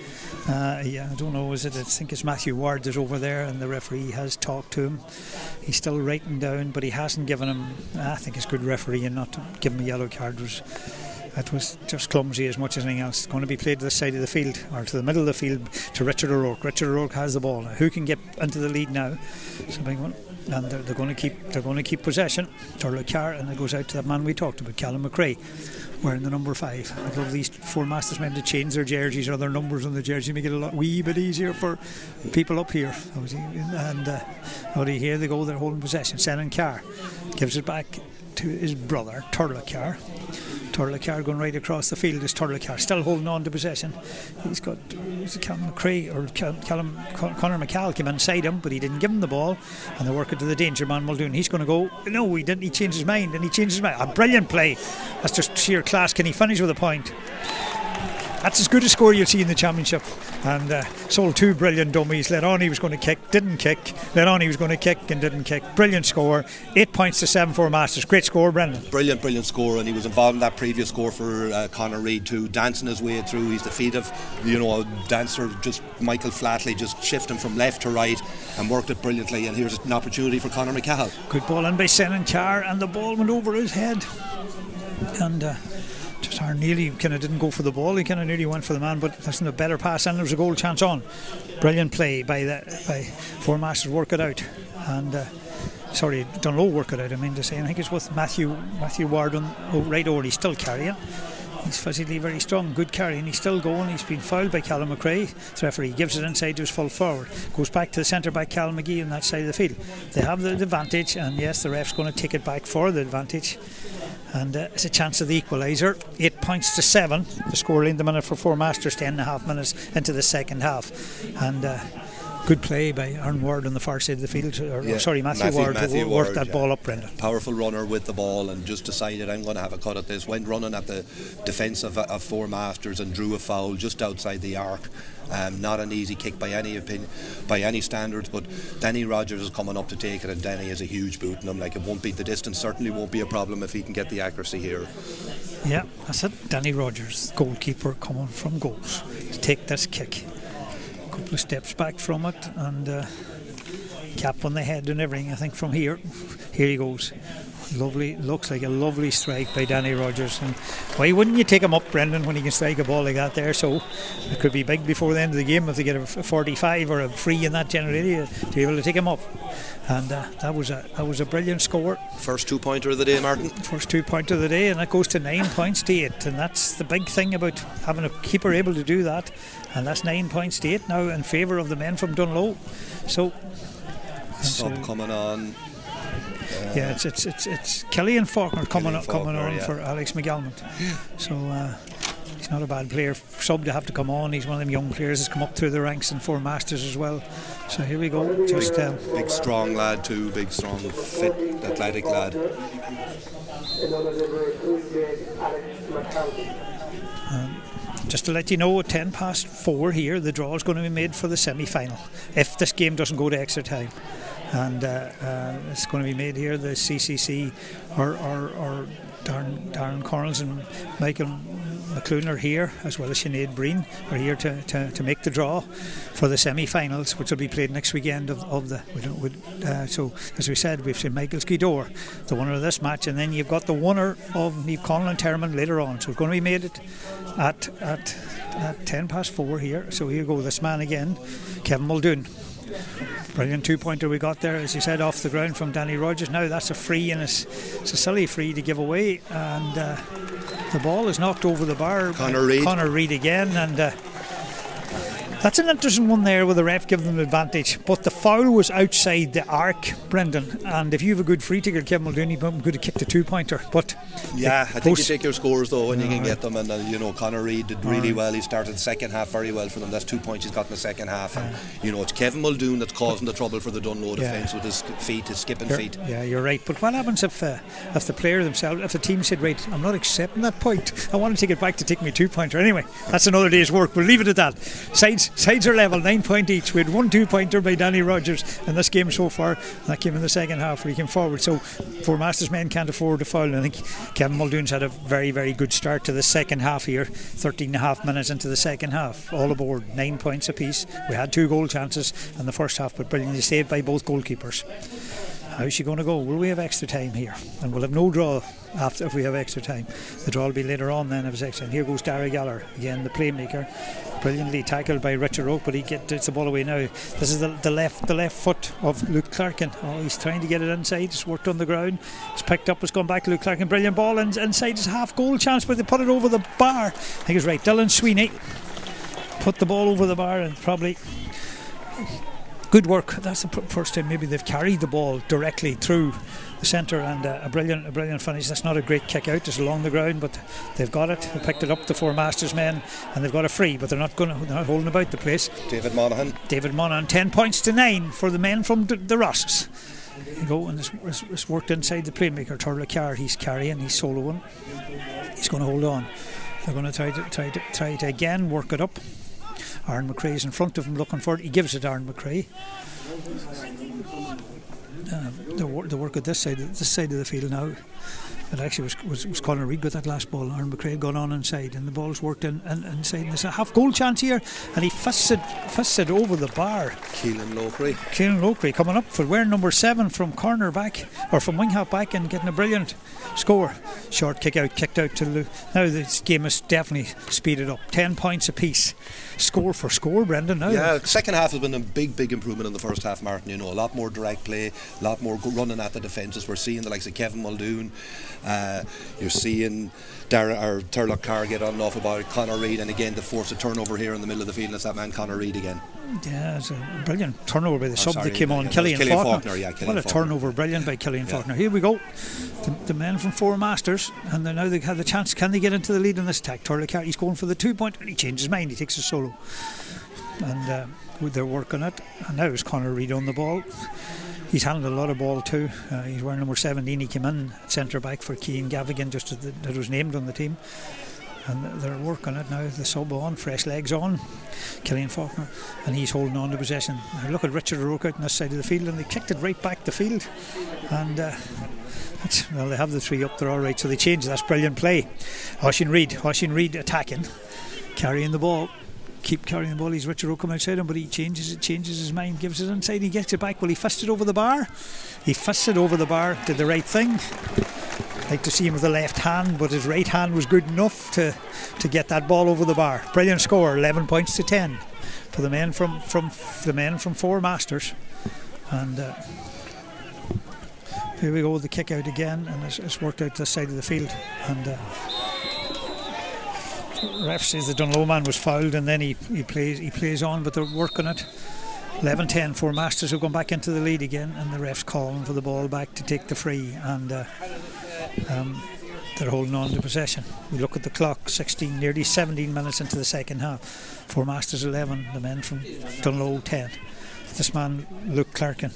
I don't know. I think it's Matthew Ward that's over there, and the referee has talked to him. He's still writing down, but he hasn't given him. I think it's good refereeing not to give him a yellow card. It was just clumsy as much as anything else. It's going to be played to the side of the field, or to the middle of the field, to Richard O'Rourke. Richard O'Rourke has the ball. Now, who can get into the lead now? It's a big one. And they're going to keep possession. Turlough Carr, and it goes out to that man we talked about, Callum McRae, wearing the number 5. I'd love these Four Masters men to change their jerseys or their numbers on the jersey, make it a wee bit easier for people up here. And how do you hear they go? They're holding possession. Senan Carr gives it back to his brother Turlough Carr. Turlough Carr going right across the field. Is Turlough Carr still holding on to possession? He's got Callum McRae or Conor McCall came inside him, but he didn't give him the ball, and they work it to the danger man Muldoon. He's going to go. No, he didn't. He changed his mind, and a brilliant play. That's just sheer class. Can he finish with a point? That's as good a score you'll see in the championship. And sold 2 brilliant dummies. Let on he was going to kick, didn't kick. Let on he was going to kick and didn't kick. Brilliant score. 8 points to 7 for Masters. Great score, Brendan. Brilliant score, and he was involved in that previous score for Conor Reid too, dancing his way through. He's the feet of a dancer. Just Michael Flatley just shifting from left to right and worked it brilliantly. And here's an opportunity for Conor McCall. Good ball in by Senan Carr, and the ball went over his head. And Tatar nearly kind of didn't go for the ball. He kind of nearly went for the man, but there's a better pass, and there was a goal chance on. Brilliant play by Four Masters. Work it out, and Dunlow work it out. I mean to say, I think it's with Matthew Ward right over. He's still carrying. He's physically very strong, good carrying. He's still going. He's been fouled by Callum McRae. The referee gives it inside to his full forward. Goes back to the centre back Callum McGee on that side of the field. They have the advantage, and yes, the ref's going to take it back for the advantage. And it's a chance of the equaliser. 8 points to 7. The score in the minute for Four Masters. 10.5 minutes into the second half. And good play by Aaron Ward on the far side of the field. Matthew Ward to work that ball up, Brendan. Powerful runner with the ball, and just decided I'm going to have a cut at this. Went running at the defence of Four Masters and drew a foul just outside the arc. Not an easy kick by any standards, but Danny Rogers is coming up to take it, and Danny is a huge boot, and I'm like, it won't be the distance, certainly won't be a problem if he can get the accuracy here. Yeah, that's it. Danny Rogers, goalkeeper, coming from goals to take this kick. A couple of steps back from it, and cap on the head and everything. I think from here he goes. Lovely, looks like a lovely strike by Danny Rogers. And why wouldn't you take him up, Brendan, when he can strike a ball like that there? So it could be big before the end of the game if they get a 45 or a free in that general area to be able to take him up. And that was a brilliant score. First 2-pointer of the day, Martin. First 2-pointer of the day, and that goes to 9 points to 8. And that's the big thing about having a keeper able to do that. And that's 9 points to 8 now in favour of the men from Dunlow. So sub coming on. Yeah, it's Kelly and Faulkner coming on for Alex McGalmont. So he's not a bad player. Sub to have to come on. He's one of them young players that's come up through the ranks in Four Masters as well. So here we go. Just big strong lad too. Big strong fit athletic lad. Just to let you know, at 4:10 here, the draw is going to be made for the semi-final if this game doesn't go to extra time. And it's going to be made here. The CCC or Darren Cornells and Michael McClune are here, as well as Sinead Breen are here to make the draw for the semi-finals, which will be played next weekend so as we said, we've seen Michael Skidore, the winner of this match, and then you've got the winner of Niamh Conlon and Termon later on. So it's going to be made at 4:10 here. So here you go, this man again, Kevin Muldoon. Brilliant 2-pointer we got there, as you said, off the ground from Danny Rogers. Now that's a free, and it's a silly free to give away, and the ball is knocked over the bar. Conor Reid again, and that's an interesting one there with the ref giving them advantage, but the foul was outside the arc, Brendan, and if you have a good free ticket, Kevin Muldoon, he could have kicked a 2-pointer, but yeah, I think you take your scores though when you can get them, and Conor Reid did really well. He started the second half very well for them. That's 2 points he's got in the second half, and it's Kevin Muldoon that's causing the trouble for the Dunlow defence with his skipping feet. Yeah, you're right, but what happens if the player themselves, if the team said, right, I'm not accepting that point, I want to take it back to take me a 2-pointer anyway? That's another day's work. We'll leave it at that. Sides, Sides are level, 9 point each. We had 1 2-pointer by Danny Rogers in this game so far. That came in the second half where he came forward. So Four Masters men can't afford to foul. And I think Kevin Muldoon's had a very, very good start to the second half here. 13 and a half minutes into the second half. All aboard, 9 points apiece. We had 2 goal chances in the first half, but brilliantly saved by both goalkeepers. How's she going to go? Will we have extra time here? And we'll have no draw after if we have extra time. The draw will be later on then if it's extra. And here goes Dara Galler, again the playmaker. Brilliantly tackled by Richard Oak, but he gets the ball away now. This is the left foot of Luke Clarkin. Oh, he's trying to get it inside. It's worked on the ground. It's picked up. It's gone back to Luke Clarkin. Brilliant ball, and inside is half goal chance, but they put it over the bar. I think it's right. Dylan Sweeney put the ball over the bar, and probably good work. That's the first time maybe they've carried the ball directly through the centre, and a brilliant finish. That's not a great kick out, it's along the ground, but they've got it. They picked it up, the Four Masters men, and they've got a free, but they're not holding about the place. David Monaghan, 10 points to 9 for the men from the Rosses. You go, and it's worked inside the playmaker Turla Carr. He's carrying, he's soloing, he's going to hold on. They're going to try to again work it up. Aaron McRae's in front of him looking for it. He gives it Aaron McRae. The work at this side of the field now. It actually was Conor Reid got that last ball. Aaron McRae had gone on inside, and the ball's worked inside. And there's a half goal chance here, and he fists it over the bar. Keelan Lockery coming up for wearing number 7 from corner back, or from wing half back, and getting a brilliant score. Short kicked out to Luke. Now this game is definitely speeded up. 10 points apiece. Score for score, Brendan. Now. Yeah, second half has been a big improvement in the first half, Martin. You know, a lot more direct play, a lot more running at the defences. We're seeing the likes of Kevin Muldoon. You're seeing Turlock Carr get on and off about Conor Reid, and again the force a turnover here in the middle of the field, and it's that man Conor Reid again. Yeah, it's a brilliant turnover by the sub that came on, Killian Faulkner. What a turnover, brilliant by Killian Faulkner. Here we go, the men from Four Masters, and now they have the chance. Can they get into the lead in this attack? Turlock Carr, he's going for the 2-point, and he changes his mind, he takes a solo, and they're working it, and now it's Conor Reid on the ball. He's handled a lot of ball too. He's wearing number 17. He came in at centre back for Cian Gavigan, just as that was named on the team. And they're working it now. The sub on, fresh legs on, Killian Faulkner, and he's holding on to possession. Now look at Richard O'Rourke out on this side of the field, and they kicked it right back the field. And they have the 3 up there, all right. So they change. That's brilliant play. Oisín Reid attacking, carrying the ball. Keep carrying the ball. He's Richard O'Rourke coming outside him, but he changes his mind, gives it inside, he gets it back. Well, he fisted over the bar. Did the right thing. Like to see him with the left hand, but his right hand was good enough to get that ball over the bar. Brilliant score, 11 points to 10 for the men from Four Masters. And here we go, the kick out again, and it's worked out this side of the field. And ref says the Dunlow man was fouled, and then he plays on, but they're working it. 11-10, Four Masters have gone back into the lead again, and the ref's calling for the ball back to take the free, and they're holding on to possession. We look at the clock, nearly 17 minutes into the second half. Four Masters 11, the men from Dunlow 10. This man, Luke Clarkin,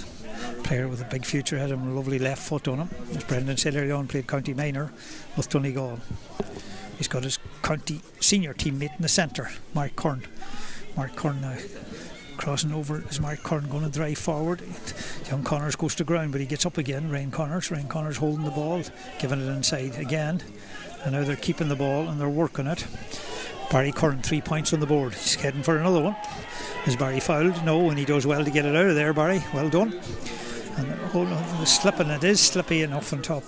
player with a big future ahead of him, a lovely left foot on him. As Brendan said earlier on, played county minor with Donegal. He's got his county senior teammate in the centre, Mark Kern now crossing over. Is Mark Kern going to drive forward? Young Connors goes to ground, but he gets up again. Ryan Connors holding the ball, giving it inside again, and now they're keeping the ball and they're working it. Barry Curran, 3 points on the board. He's heading for another one. Is Barry fouled? No, and he does well to get it out of there, Barry. Well done. And the slipping, it is slippy enough on top.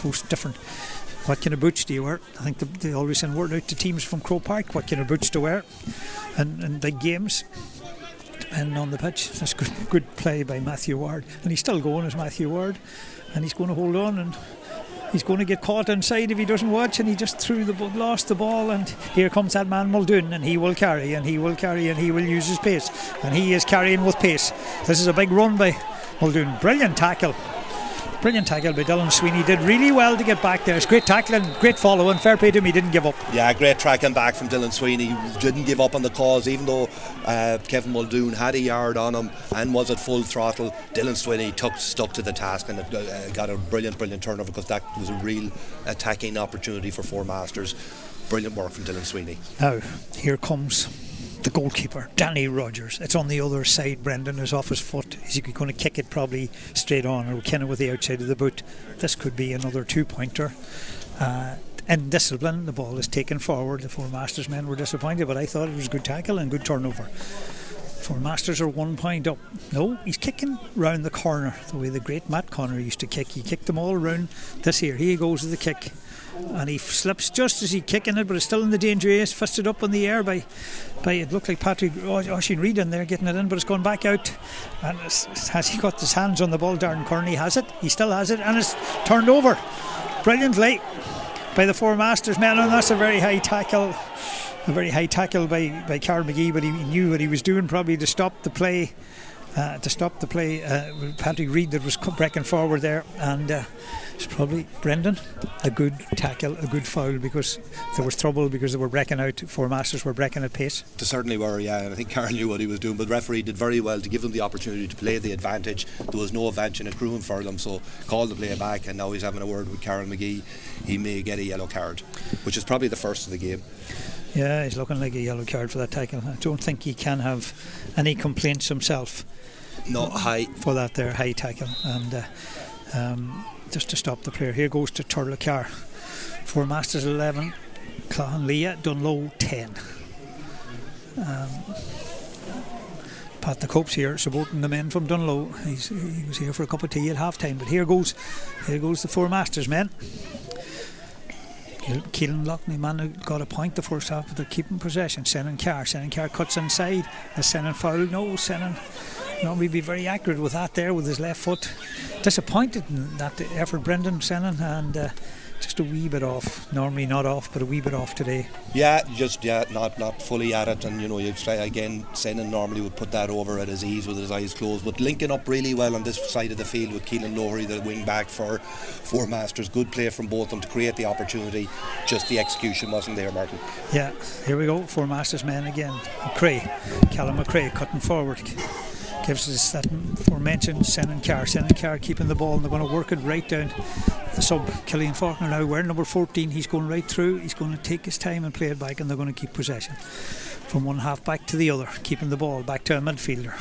Most different. What kind of boots do you wear? I think they always send word out to teams from Croke Park what kind of boots to wear in big games, depending on the pitch. That's good play by Matthew Ward, and he's still going as Matthew Ward, and he's going to hold on, and he's going to get caught inside if he doesn't watch, and he just lost the ball, and here comes that man Muldoon, and he will carry, and he will use his pace, and he is carrying with pace. This is a big run by Muldoon. Brilliant tackle by Dylan Sweeney. Did really well to get back there. It's great tackling, great following. Fair play to him, he didn't give up. Yeah, great tracking back from Dylan Sweeney. Didn't give up on the cause, even though Kevin Muldoon had a yard on him and was at full throttle. Dylan Sweeney stuck to the task and got a brilliant turnover, because that was a real attacking opportunity for Four Masters. Brilliant work from Dylan Sweeney. Now, here comes the goalkeeper, Danny Rogers. It's on the other side. Brendan is off his foot. He's going to kick it probably straight on, or kind of with the outside of the boot. This could be another 2-pointer. In discipline, the ball is taken forward. The Four Masters men were disappointed, but I thought it was a good tackle and good turnover. Four Masters are 1 point up. No, he's kicking round the corner the way the great Matt Connor used to kick. He kicked them all round this here. Here he goes with the kick, and he slips just as he's kicking it, but it's still in the danger area. It's fisted up in the air by it looked like Patrick Oisin Reid in there getting it in, but it's gone back out. And has he got his hands on the ball? Darren Kearney has it. He still has it, and it's turned over brilliantly by the Four Masters men, and that's a very high tackle. A very high tackle by Carl McGee, but he knew what he was doing, probably to stop the play. Patrick Reid that was breaking forward there, and it's probably Brendan. A good tackle, a good foul, because there was trouble because they were breaking out. Four Masters were breaking at pace. They certainly were, yeah, and I think Carl knew what he was doing, but the referee did very well to give them the opportunity to play the advantage. There was no advantage in accruing for them, so called the play back, and now he's having a word with Carl McGee. He may get a yellow card, which is probably the first of the game. Yeah, he's looking like a yellow card for that tackle. I don't think he can have any complaints himself. No, high for that there, high tackle. And just to stop the player, here goes to Turlough. Four Masters 11, Liath, Dunlow 10. Pat the Cope's here supporting the men from Dunlow. He was here for a cup of tea at half time, but here goes the Four Masters men. Keelan Loughney man got a point the first half, but they're keeping possession. Senan Carr cuts inside. Is Senan foul? No, Senan normally be very accurate with that there with his left foot. Disappointed in that effort, Brendan Senan, and just a wee bit off. Normally not off, but a wee bit off today. Yeah, not fully at it, and you'd try again. Senan normally would put that over at his ease with his eyes closed, but linking up really well on this side of the field with Keelan Lowery, the wing back for Four Masters. Good play from both of them to create the opportunity. Just the execution wasn't there, Martin. Yeah, here we go. Four Masters men again. Callum McRae cutting forward. Gives us that aforementioned Senan Carr keeping the ball, and they're going to work it right down the sub. Killian Faulkner now wearing number 14. He's going right through. He's going to take his time and play it back, and they're going to keep possession from one half back to the other, keeping the ball back to a midfielder.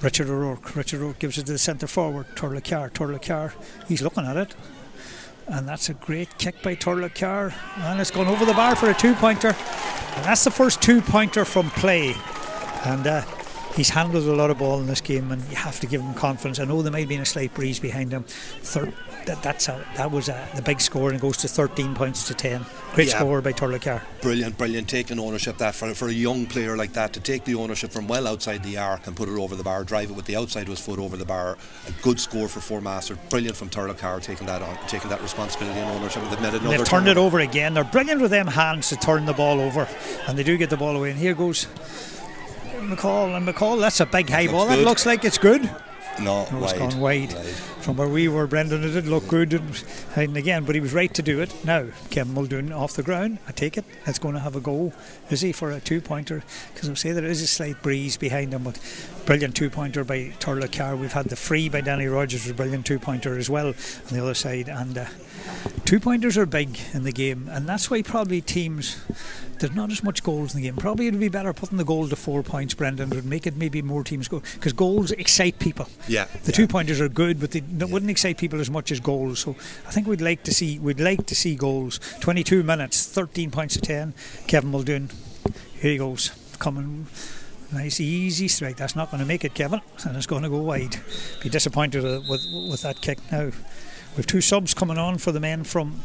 Richard O'Rourke gives it to the centre forward, Turlough Carr. He's looking at it, and that's a great kick by Turlough Carr, and it's gone over the bar for a 2-pointer, and that's the first 2-pointer from play. And he's handled a lot of ball in this game, and you have to give him confidence. I know there may have been a slight breeze behind him. That was the big score, and it goes to 13 points to 10. Great score by Turlough Carr. Brilliant taking ownership that for a young player like that to take the ownership from well outside the arc and put it over the bar, drive it with the outside of his foot over the bar. A good score for Four Masters. Brilliant from Turlough Carr taking that responsibility and ownership. They've turned it over again. They're brilliant with them hands to turn the ball over, and they do get the ball away. And here goes McCall, that's a big high ball. That looks like it's good. No, it's gone wide. From where we were, Brendan, it did look good and hiding again, but he was right to do it. Now Kevin Muldoon off the ground. I take it it's going to have a go, is he, for a 2-pointer? Because I'll say there is a slight breeze behind him, but brilliant 2-pointer by Turlough Carr. We've had the free by Danny Rogers, a brilliant 2-pointer as well on the other side, and 2-pointers are big in the game, and that's why probably teams, there's not as much goals in the game. Probably it would be better putting the goal to 4 points, Brendan. It would make it maybe more teams go, because goals excite people. Yeah, the 2-pointers are good, but they wouldn't excite people as much as goals. So I think we'd like to see goals. 22 minutes, 13 points to 10. Kevin Muldoon, here he goes, coming. Nice easy strike. That's not going to make it, Kevin, and it's going to go wide. Be disappointed with that kick now. We've 2 subs coming on for the men from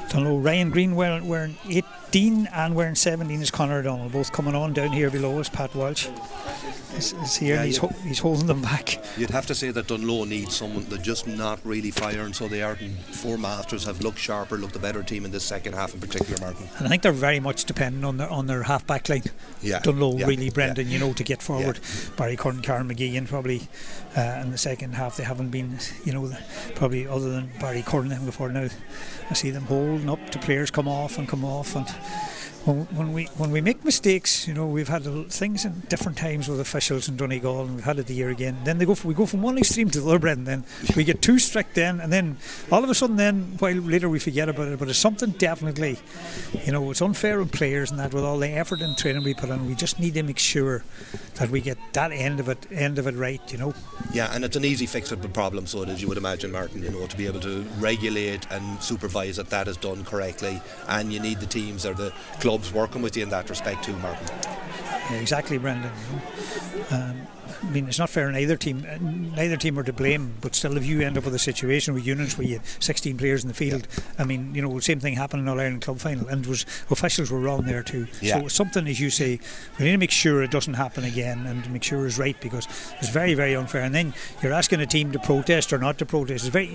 Dunlow. Ryan Green wearing 18 and wearing 17 is Conor O'Donnell. Both coming on down here below us. Pat Walsh is here, and he's holding them back. You'd have to say that Dunlow needs someone that's just not really firing, so they are. Four Masters have looked sharper, looked a better team in this second half in particular, Martin. And I think they're very much dependent on their half back line. Dunlow really, Brendan, to get forward. Barry Curran, Karen McGee, and probably in the second half they haven't been, probably other than Barry Curran before now. I see them holding up to players come off, and when we make mistakes, we've had things in different times with officials in Donegal, and we've had it the year again. Then we go from one extreme to the other, Brendan. Then we get too strict, and then all of a sudden, while later we forget about it. But it's something definitely, it's unfair on players and that with all the effort and training we put on. We just need to make sure that we get that end of it right. Yeah, and it's an easy fixable problem, so as you would imagine, Martin. To be able to regulate and supervise that is done correctly, and you need the teams or the clubs working with you in that respect too, Martin. Yeah, exactly, Brendan. It's not fair on either team. Neither team are to blame, but still, if you end up with a situation with units where you had 16 players in the field, same thing happened in All Ireland Club Final, and officials were wrong there too. So something, as you say, we need to make sure it doesn't happen again, and make sure it's right, because it's very, very unfair. And then you're asking a team to protest or not to protest. It's very,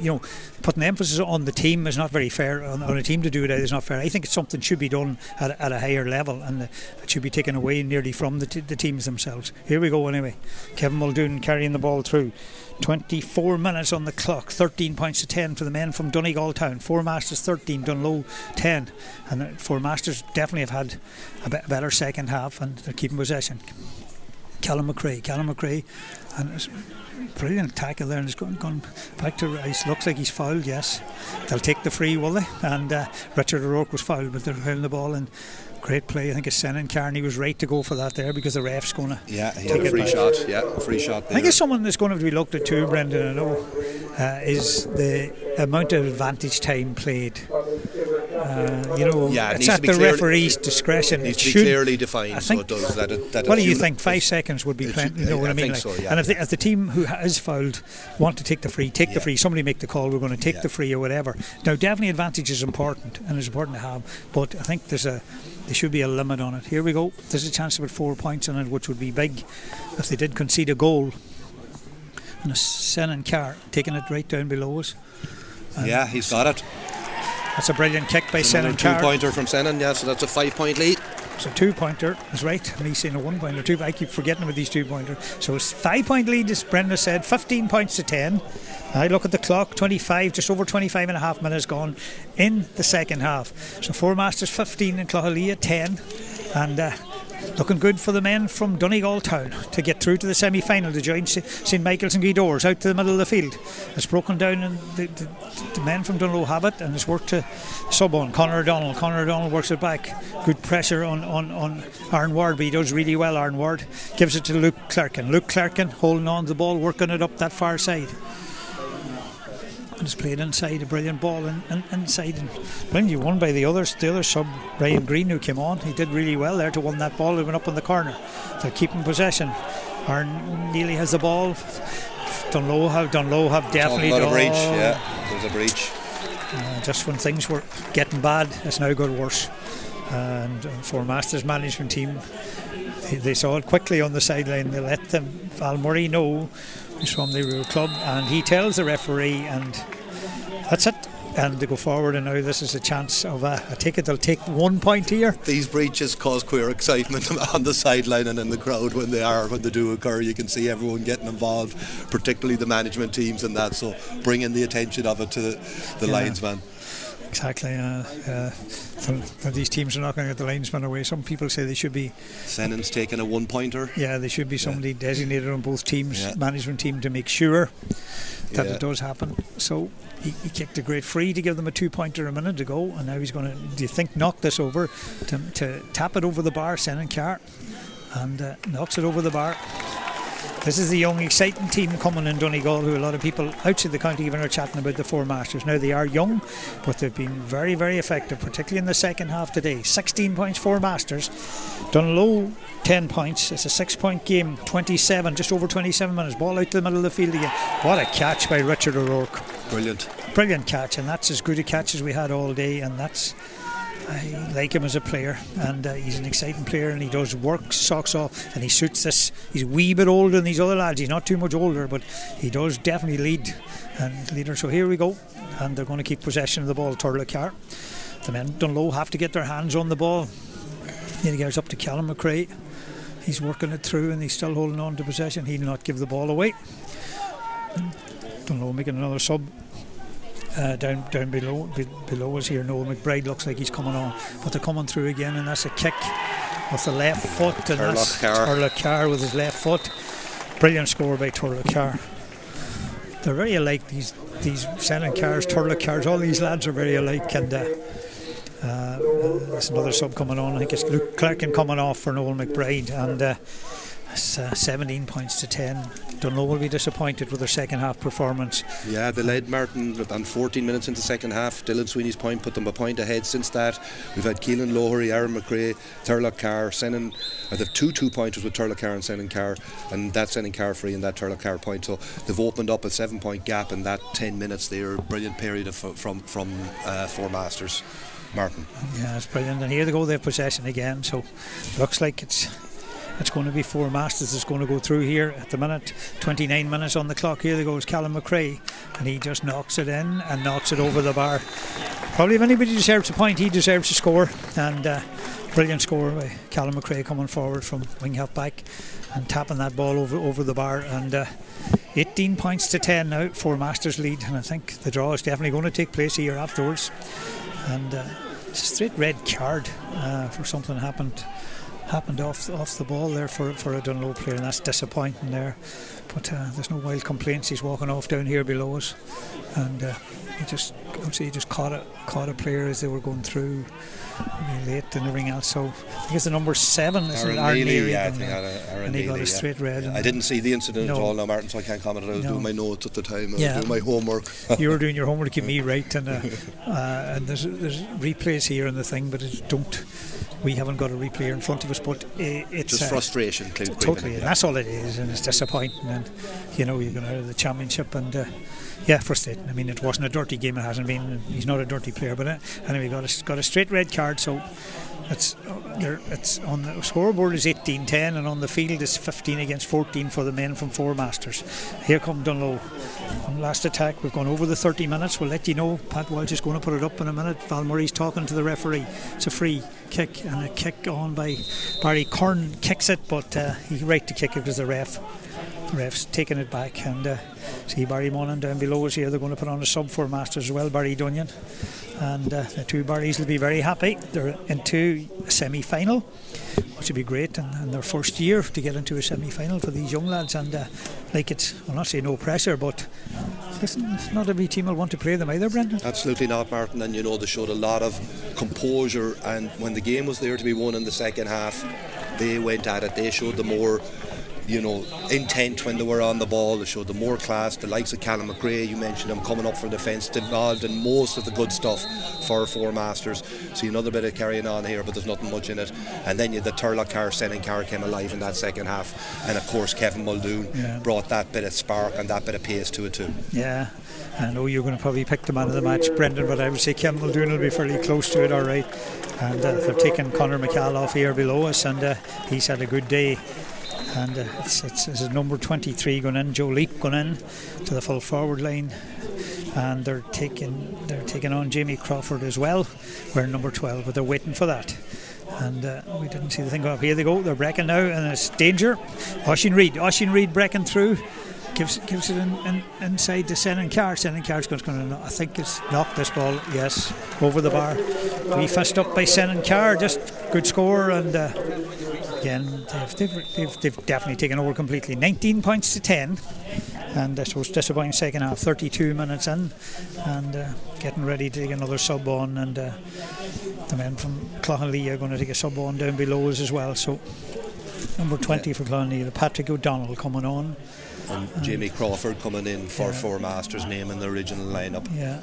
putting the emphasis on the team is not very fair. On a team to do it is not fair. I think it's something should be done at a higher level, and it should be taken away nearly from the teams themselves. Here we go anyway. Kevin Muldoon carrying the ball through. 24 minutes on the clock. 13 points to 10 for the men from Donegal Town. Four Masters 13, Dunlow 10. And Four Masters definitely have had a better second half, and they're keeping possession. Callum McRae, and it's brilliant tackle there, and it's gone back to Rice. Looks like he's fouled. Yes, they'll take the free, will they? And Richard O'Rourke was fouled, but they're holding the ball, and great play. I think it's Senan Carney was right to go for that there, because the ref's going to he had a free shot. Yeah, a free shot there. I think it's someone that's going to be looked at too, Brendan, I know, is the amount of advantage time played. It's at the referee's discretion. It needs to be clearly defined, so it does. What do you think? 5 seconds would be plenty. You know what I mean? So, yeah. And if the team who is fouled want to take the free, the free. Somebody make the call. We're going to take the free or whatever. Now, definitely advantage is important, and it's important to have. But I think there should be a limit on it. Here we go. There's a chance to put 4 points on it, which would be big if they did concede a goal. And a Senan Carr taking it right down below us. And he's got it. That's a brilliant kick by Senan Carr. 2-pointer from Senan, so that's a 5-point lead. So 2-pointer is right. Me saying a 1-pointer. I keep forgetting about these 2-pointers. So it's 5-point lead, as Brenda said, 15 points to 10. I look at the clock, just over 25 and a half minutes gone in the second half. So Four Masters 15 and Clocha 10. And looking good for the men from Donegal Town to get through to the semi-final to join St Michael's and Guidors out to the middle of the field. It's broken down, and the men from Dunlow have it, and it's worked to sub on Conor O'Donnell works it back. Good pressure on Aaron Ward, but he does really well. Aaron Ward gives it to Luke Clarkin holding on to the ball, working it up that far side. And it's played inside, a brilliant ball inside, and brilliantly won by the other sub, Ryan Green, who came on. He did really well there to win that ball. It went up in the corner. They're keeping possession. Aaron Neely has the ball. Dunlow have definitely done. A breach, there's a breach. Just when things were getting bad, it's now got worse. And Four Masters management team, they saw it quickly on the sideline. They let Val Murray know he's from the rural club, and he tells the referee, and that's it. And they go forward, and now this is a chance of I take it they'll take 1 point here. These breaches cause queer excitement on the sideline and in the crowd when they do occur. You can see everyone getting involved, particularly the management teams and that, so bringing the attention of it to the linesman. Exactly. These teams are not going to get the linesman away. Some people say they should be. Senan's taking a 1-pointer. Yeah, they should be somebody designated on both teams, management team, to make sure that it does happen. So he kicked a great free to give them a 2-pointer a minute ago, and now he's going to, do you think, knock this over to tap it over the bar, Senan Carr, and knocks it over the bar. This is the young, exciting team coming in Donegal, who a lot of people outside the county even are chatting about the Four Masters. Now, they are young, but they've been very, very effective, particularly in the second half today. 16 points, Four Masters. Dunlow, 10 points. It's a 6-point game, 27, just over 27 minutes. Ball out to the middle of the field again. What a catch by Richard O'Rourke. Brilliant catch, and that's as good a catch as we had all day, and I like him as a player, and he's an exciting player, and he does work socks off, and he suits this. He's a wee bit older than these other lads. He's not too much older, but he does definitely leader. So here we go, and they're going to keep possession of the ball. Turla Carr. The men Dunlow have to get their hands on the ball. Then he goes up to Callum McRae. He's working it through, and he's still holding on to possession. He'll not give the ball away. Dunlow making another sub. down below us here. Noel McBride looks like he's coming on, but they're coming through again, and that's a kick with the left foot, and that's Turlough Carr with his left foot. Brilliant score by Turlough Carr. They're very alike, these Shannon Carrs, Turlough Carrs, all these lads are very alike, and there's another sub coming on. I think it's Luke Clarkin coming off for Noel McBride, and 17 points to 10. Dunlow will be disappointed with their second half performance. Yeah, they led Martin and 14 minutes into the second half. Dylan Sweeney's point put them a point ahead. Since that, we've had Keelan Lowery, Aaron McRae, Turlough Carr, they've two pointers with Turlough Carr and Senan Carr, and that Senan Carr free and that Turlough Carr point. So they've opened up a 7-point gap in that 10 minutes there. Brilliant period from Four Masters. Martin. Yeah, it's brilliant. And here they go, they have possession again. So looks like it's going to be Four Masters that's going to go through here at the minute. 29 minutes on the clock. Here they goes Callum McRae, and he just knocks it in and knocks it over the bar. Probably if anybody deserves a point, he deserves a score. And brilliant score by Callum McRae coming forward from wing half back and tapping that ball over the bar. And 18 points to 10 now, Four Masters lead, and I think the draw is definitely going to take place here afterwards. And it's a straight red card for something happened off the ball there for a Dunlow player, and that's disappointing there. But there's no wild complaints. He's walking off down here below us, and he just caught a player as they were going through late and everything else. So I guess the number 7 is Aaron Neary, and he got a straight red. Yeah. I didn't see the incident at all now, Martin, so I can't comment on it. I was doing my notes at the time. I was doing my homework. You were doing your homework to keep me right, and there's replays here and the thing, but we haven't got a replay in front of us, but it's just frustration. Totally, and that's all it is, and it's disappointing. And you're going out of the championship, and frustrating. I mean, it wasn't a dirty game. It hasn't been. He's not a dirty player, but anyway, got a straight red card. So it's on the scoreboard is 18-10, and on the field is 15 against 14 for the men from Four Masters. Here come Dunlow. On last attack, we've gone over the 30 minutes. We'll let you know. Pat Walsh is going to put it up in a minute. Val Murray's talking to the referee. It's a free kick, and a kick on by Barry Kern kicks it, but he right to kick it because the ref's taking it back. And see Barry Monaghan down below us here. They're going to put on a sub for Masters as well, Barry Dunyan, and the two Barrys will be very happy. They're into a semi-final, which would be great, and their first year to get into a semi-final for these young lads. And I'll not say no pressure, but listen, not every team will want to play them either, Brendan. Absolutely not, Martin. And they showed a lot of composure, and when the game was there to be won in the second half, they went at it. They showed the more intent when they were on the ball. They showed the more class. The likes of Callum McRae, you mentioned him coming up for defence, involved in most of the good stuff for Four Masters. See another bit of carrying on here, but there's nothing much in it. And then the Turlough Carr, Senan Carr came alive in that second half, and of course Kevin Muldoon brought that bit of spark and that bit of pace to it too. Yeah, I know you're going to probably pick the man of the match, Brendan, but I would say Kevin Muldoon will be fairly close to it, all right. And they're taking Conor McCall off here below us, and he's had a good day. And it's number 23 going in, Joe Leap going in to the full forward line, and they're taking on Jamie Crawford as well. We're number 12, but they're waiting for that. And we didn't see the thing go up. Here they go, they're breaking now, and it's danger. Oisin Reid breaking through, gives it inside to Senan Carr. Senan Carr's going to, I think, it's knocked this ball, yes, over the bar. We fist up by Senan Carr, just good score. And again, they've definitely taken over completely. 19 points to 10, and I suppose disappointing second half. 32 minutes in, and getting ready to take another sub on, and the men from Clocha are going to take a sub on down below us as well. So number 20 for Clocha, Patrick O'Donnell coming on. And Jamie Crawford coming in for Four Masters, name in the original lineup. Yeah,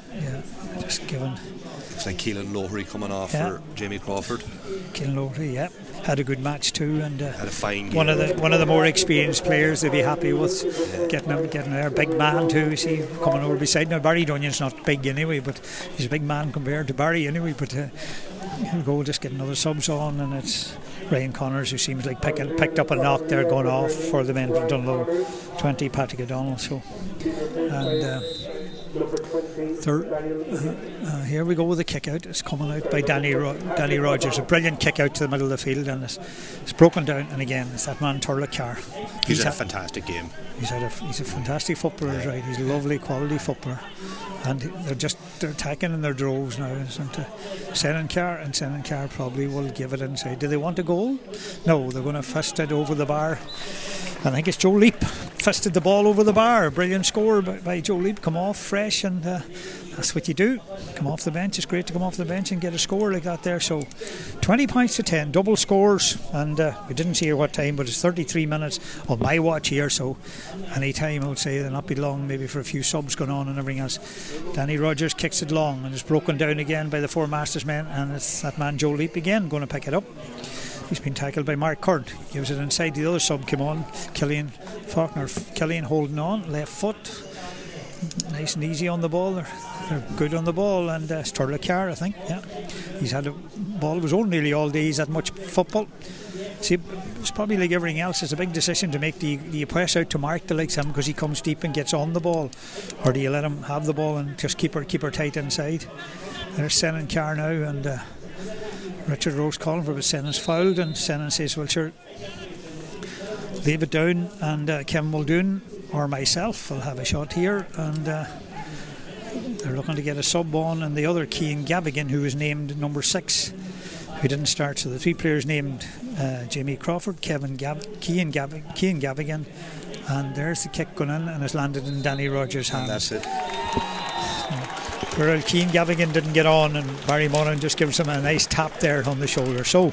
just given. Looks like Keelan Lowery coming off for Jamie Crawford. Keelan Lowery, had a good match too, and had a fine game. One of the more experienced players they'd be happy with getting their big man too. See coming over beside now. Barry Dunyan's not big anyway, but he's a big man compared to Barry anyway. But he'll go just get another subs on, and it's Ryan Connors who seems like picked up a knock there going off for the men from Dunlow. 20 Patrick O'Donnell. So and Here we go with the kick out. It's coming out by Danny Rogers. A brilliant kick out to the middle of the field, and it's broken down. And again, it's that man Turlough. He's had a fantastic game. He's a fantastic footballer, right? He's a lovely quality footballer, and they're attacking in their droves now. And Senancar probably will give it inside. Do they want a goal? No, they're going to fist it over the bar. I think it's Joe Leap fisted the ball over the bar. Brilliant score by Joe Leap. Come off fresh, and that's what you do. Come off the bench. It's great to come off the bench and get a score like that there. So 20 points to 10, double scores, and we didn't see what time, but it's 33 minutes on my watch here. So any time I would say they'll not be long, maybe for a few subs going on and everything else. Danny Rogers kicks it long, and it's broken down again by the Four Masters men, and it's that man Joe Leap again going to pick it up. He's been tackled by Mark Curd. Gives it inside. The other sub came on. Killian holding on. Left foot. Nice and easy on the ball. They're good on the ball. And Turlough, I think. Yeah. He's had a ball. It was on nearly all day. He's had much football. See, it's probably like everything else. It's a big decision to make. Do you press out to Mark the likes of him because he comes deep and gets on the ball? Or do you let him have the ball and just keep her tight inside? There's Senancar now, and Richard Rose calling for it, but Sennon's fouled, and Sennon says, well sure, leave it down, and Kevin Muldoon or myself will have a shot here, and they're looking to get a sub on, and the other Cian Gavigan, who was named number 6, who didn't start. So the 3 players named Jamie Crawford, Cian Gavigan, and there's the kick going in, and it's landed in Danny Rogers' hands. And that's it. Where Cian Gavigan didn't get on, and Barry Monaghan just gives him a nice tap there on the shoulder. So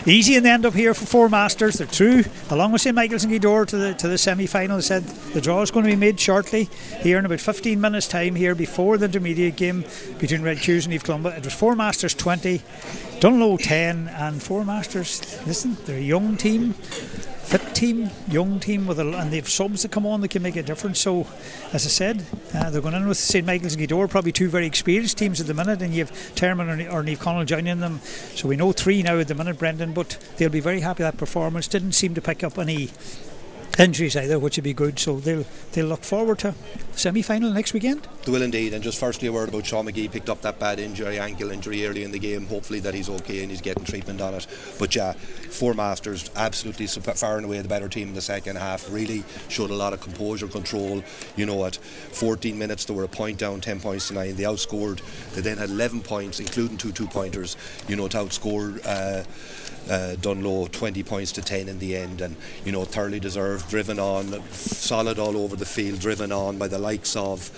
easy in the end up here for Four Masters. They're through along with St Michael's and Gweedore to the semi-final. They said the draw is going to be made shortly here in about 15 minutes time here before the intermediate game between Red Cues and Eve Columba. It was Four Masters 20, Dunlow 10, and Four Masters, listen, they're a young team, fit team, young team, and they've subs that come on that can make a difference. So as I said, they're going in with St Michael's and Gweedore, probably 2 very experienced teams at the minute, and you have Termon or Niamh Connell joining them. So we know 3 now at the minute, Brendan, but they'll be very happy with that performance. Didn't seem to pick up any injuries either, which would be good. So they'll look forward to semi-final next weekend. They will indeed. And just firstly a word about Sean McGee. Picked up that bad ankle injury early in the game. Hopefully that he's okay and he's getting treatment on it. But yeah, Four Masters absolutely far and away the better team in the second half. Really showed a lot of composure, control. You know, at 14 minutes they were a point down, 10 points to 9. They outscored. They then had 11 points, including 2 2-pointers. You know, to outscore Dunlow 20 points to 10 in the end, and you know, thoroughly deserved, driven on, solid all over the field, driven on by the likes of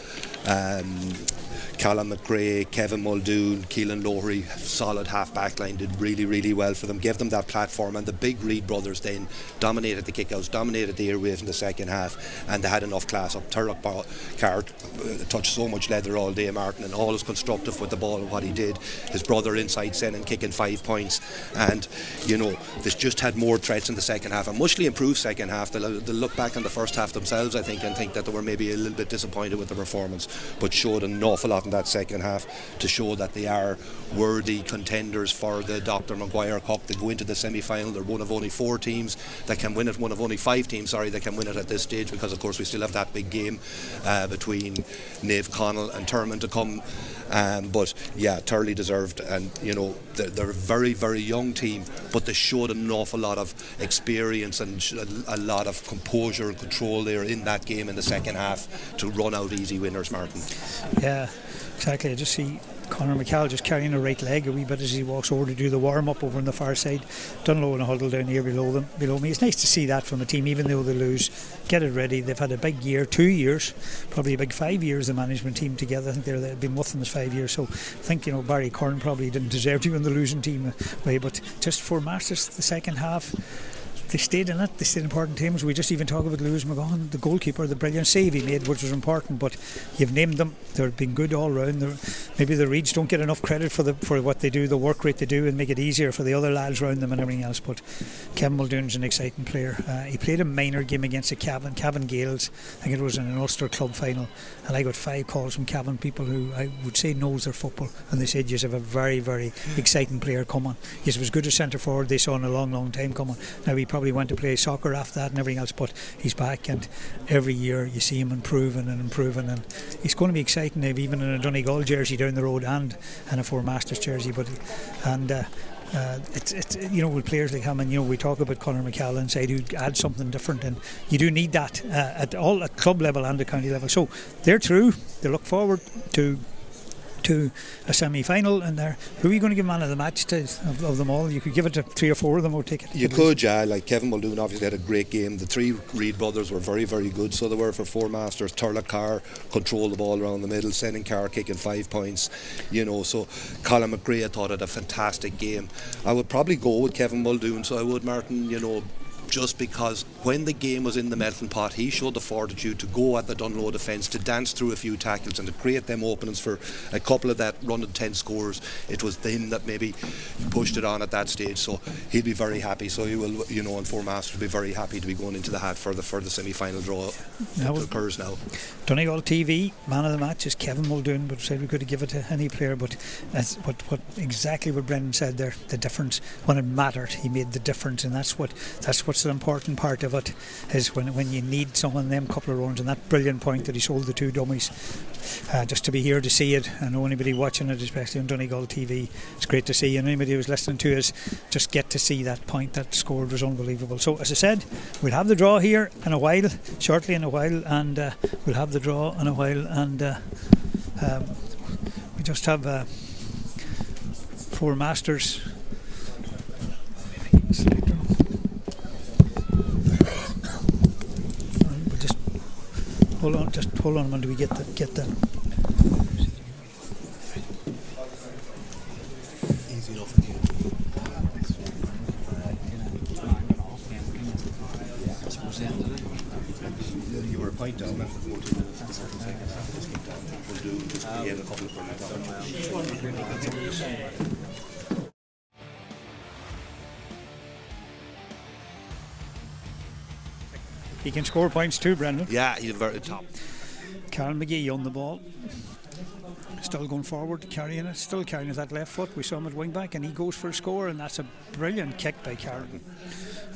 Callum McRae, Kevin Muldoon, Keelan Lowery. Solid half back line, did really, really well for them, gave them that platform, and the big Reid brothers then dominated the kickouts, dominated the airwaves in the second half, and they had enough class up. Turlough touched so much leather all day, Martin, and always constructive with the ball and what he did. His brother inside Sennon kicking 5 points, and you know, they just had more threats in the second half, a muchly improved second half. They'll look back on the first half themselves, I think, and think that they were maybe a little bit disappointed with the performance, but showed an awful lot in that second half to show that they are worthy contenders for the Dr. Maguire Cup. They go into the semi-final. They're one of only 4 teams that can win it, one of only 5 teams, that can win it at this stage, because of course we still have that big game between Niamh Connell and Termon to come. But yeah, thoroughly deserved, and you know, they're a very, very young team, but they showed an awful lot of experience and a lot of composure and control there in that game in the second half to run out easy winners, Martin. Yeah, exactly. I just see Conor McCall just carrying a right leg a wee bit as he walks over to do the warm-up over on the far side. Dunlow in a huddle down here below me. It's nice to see that from a team, even though they lose. Get it ready. They've had a big year, 2 years, probably a big 5 years, the management team together. I think they've been with them as 5 years. So I think, you know, Barry Curran probably didn't deserve to be on the losing team way, but just for Masters, the second half, they stayed in it. They stayed in important teams. We just even talk about Lewis McGahan, the goalkeeper, the brilliant save he made, which was important, but you've named them. They've been good all round. maybe the Reeds don't get enough credit for what they do, the work rate they do, and make it easier for the other lads around them and everything else. But Kevin Muldoon's an exciting player. He played a minor game against the Cavan Gales. I think it was in an Ulster club final, and I got 5 calls from Cavan people who I would say knows their football, and they said you have a very, very exciting player coming. He was as good as centre forward they saw in a long, long time coming. Now he probably went to play soccer after that and everything else, but he's back, and every year you see him improving, and he's going to be exciting. They've even in a Donegal jersey down the road and a Four Masters jersey, but it's with players like him, and we talk about Conor McCall inside who add something different, and you do need that at club level and at county level. So they're through. They look forward to a semi-final, and who are you going to give man of the match to of them all? You could give it to 3 or 4 of them, or take it. You could, yeah. Like Kevin Muldoon obviously had a great game. The 3 Reid brothers were very, very good, so they were for Four Masters. Turlough Carr controlled the ball around the middle, sending Carr kicking 5 points. So Colin McGrath, I thought, had a fantastic game. I would probably go with Kevin Muldoon, so I would, Martin, just because when the game was in the melting pot, he showed the fortitude to go at the Dunlow defence, to dance through a few tackles and to create them openings for a couple of that run and 10 scores. It was them that maybe pushed it on at that stage, so he'll be very happy. So he will, and Four Masters will be very happy to be going into the hat for the semi-final draw that occurs now. Donegal TV man of the match is Kevin Muldoon, but said we could give it to any player, but that's what exactly what Brendan said there. The difference when it mattered, he made the difference, and that's what's the important part of it, is when you need someone in them couple of runs, and that brilliant point that he sold the 2 dummies, just to be here to see it. I know anybody watching it, especially on Donegal TV, it's great to see, and anybody who's listening to us just get to see that point that scored was unbelievable. So as I said, we'll have the draw here in a while, shortly in a while, and we'll have the draw in a while, and we just have Four Masters. Hold on when do we get that. Easy enough for you. You were a point down after 14 minutes. Just keep down. We'll do just again a couple of He can score points too, Brendan. Yeah, he's very top. Karen McGee on the ball, still going forward, carrying it, still carrying that left foot. We saw him at wing back, and he goes for a score, and that's a brilliant kick by Karen.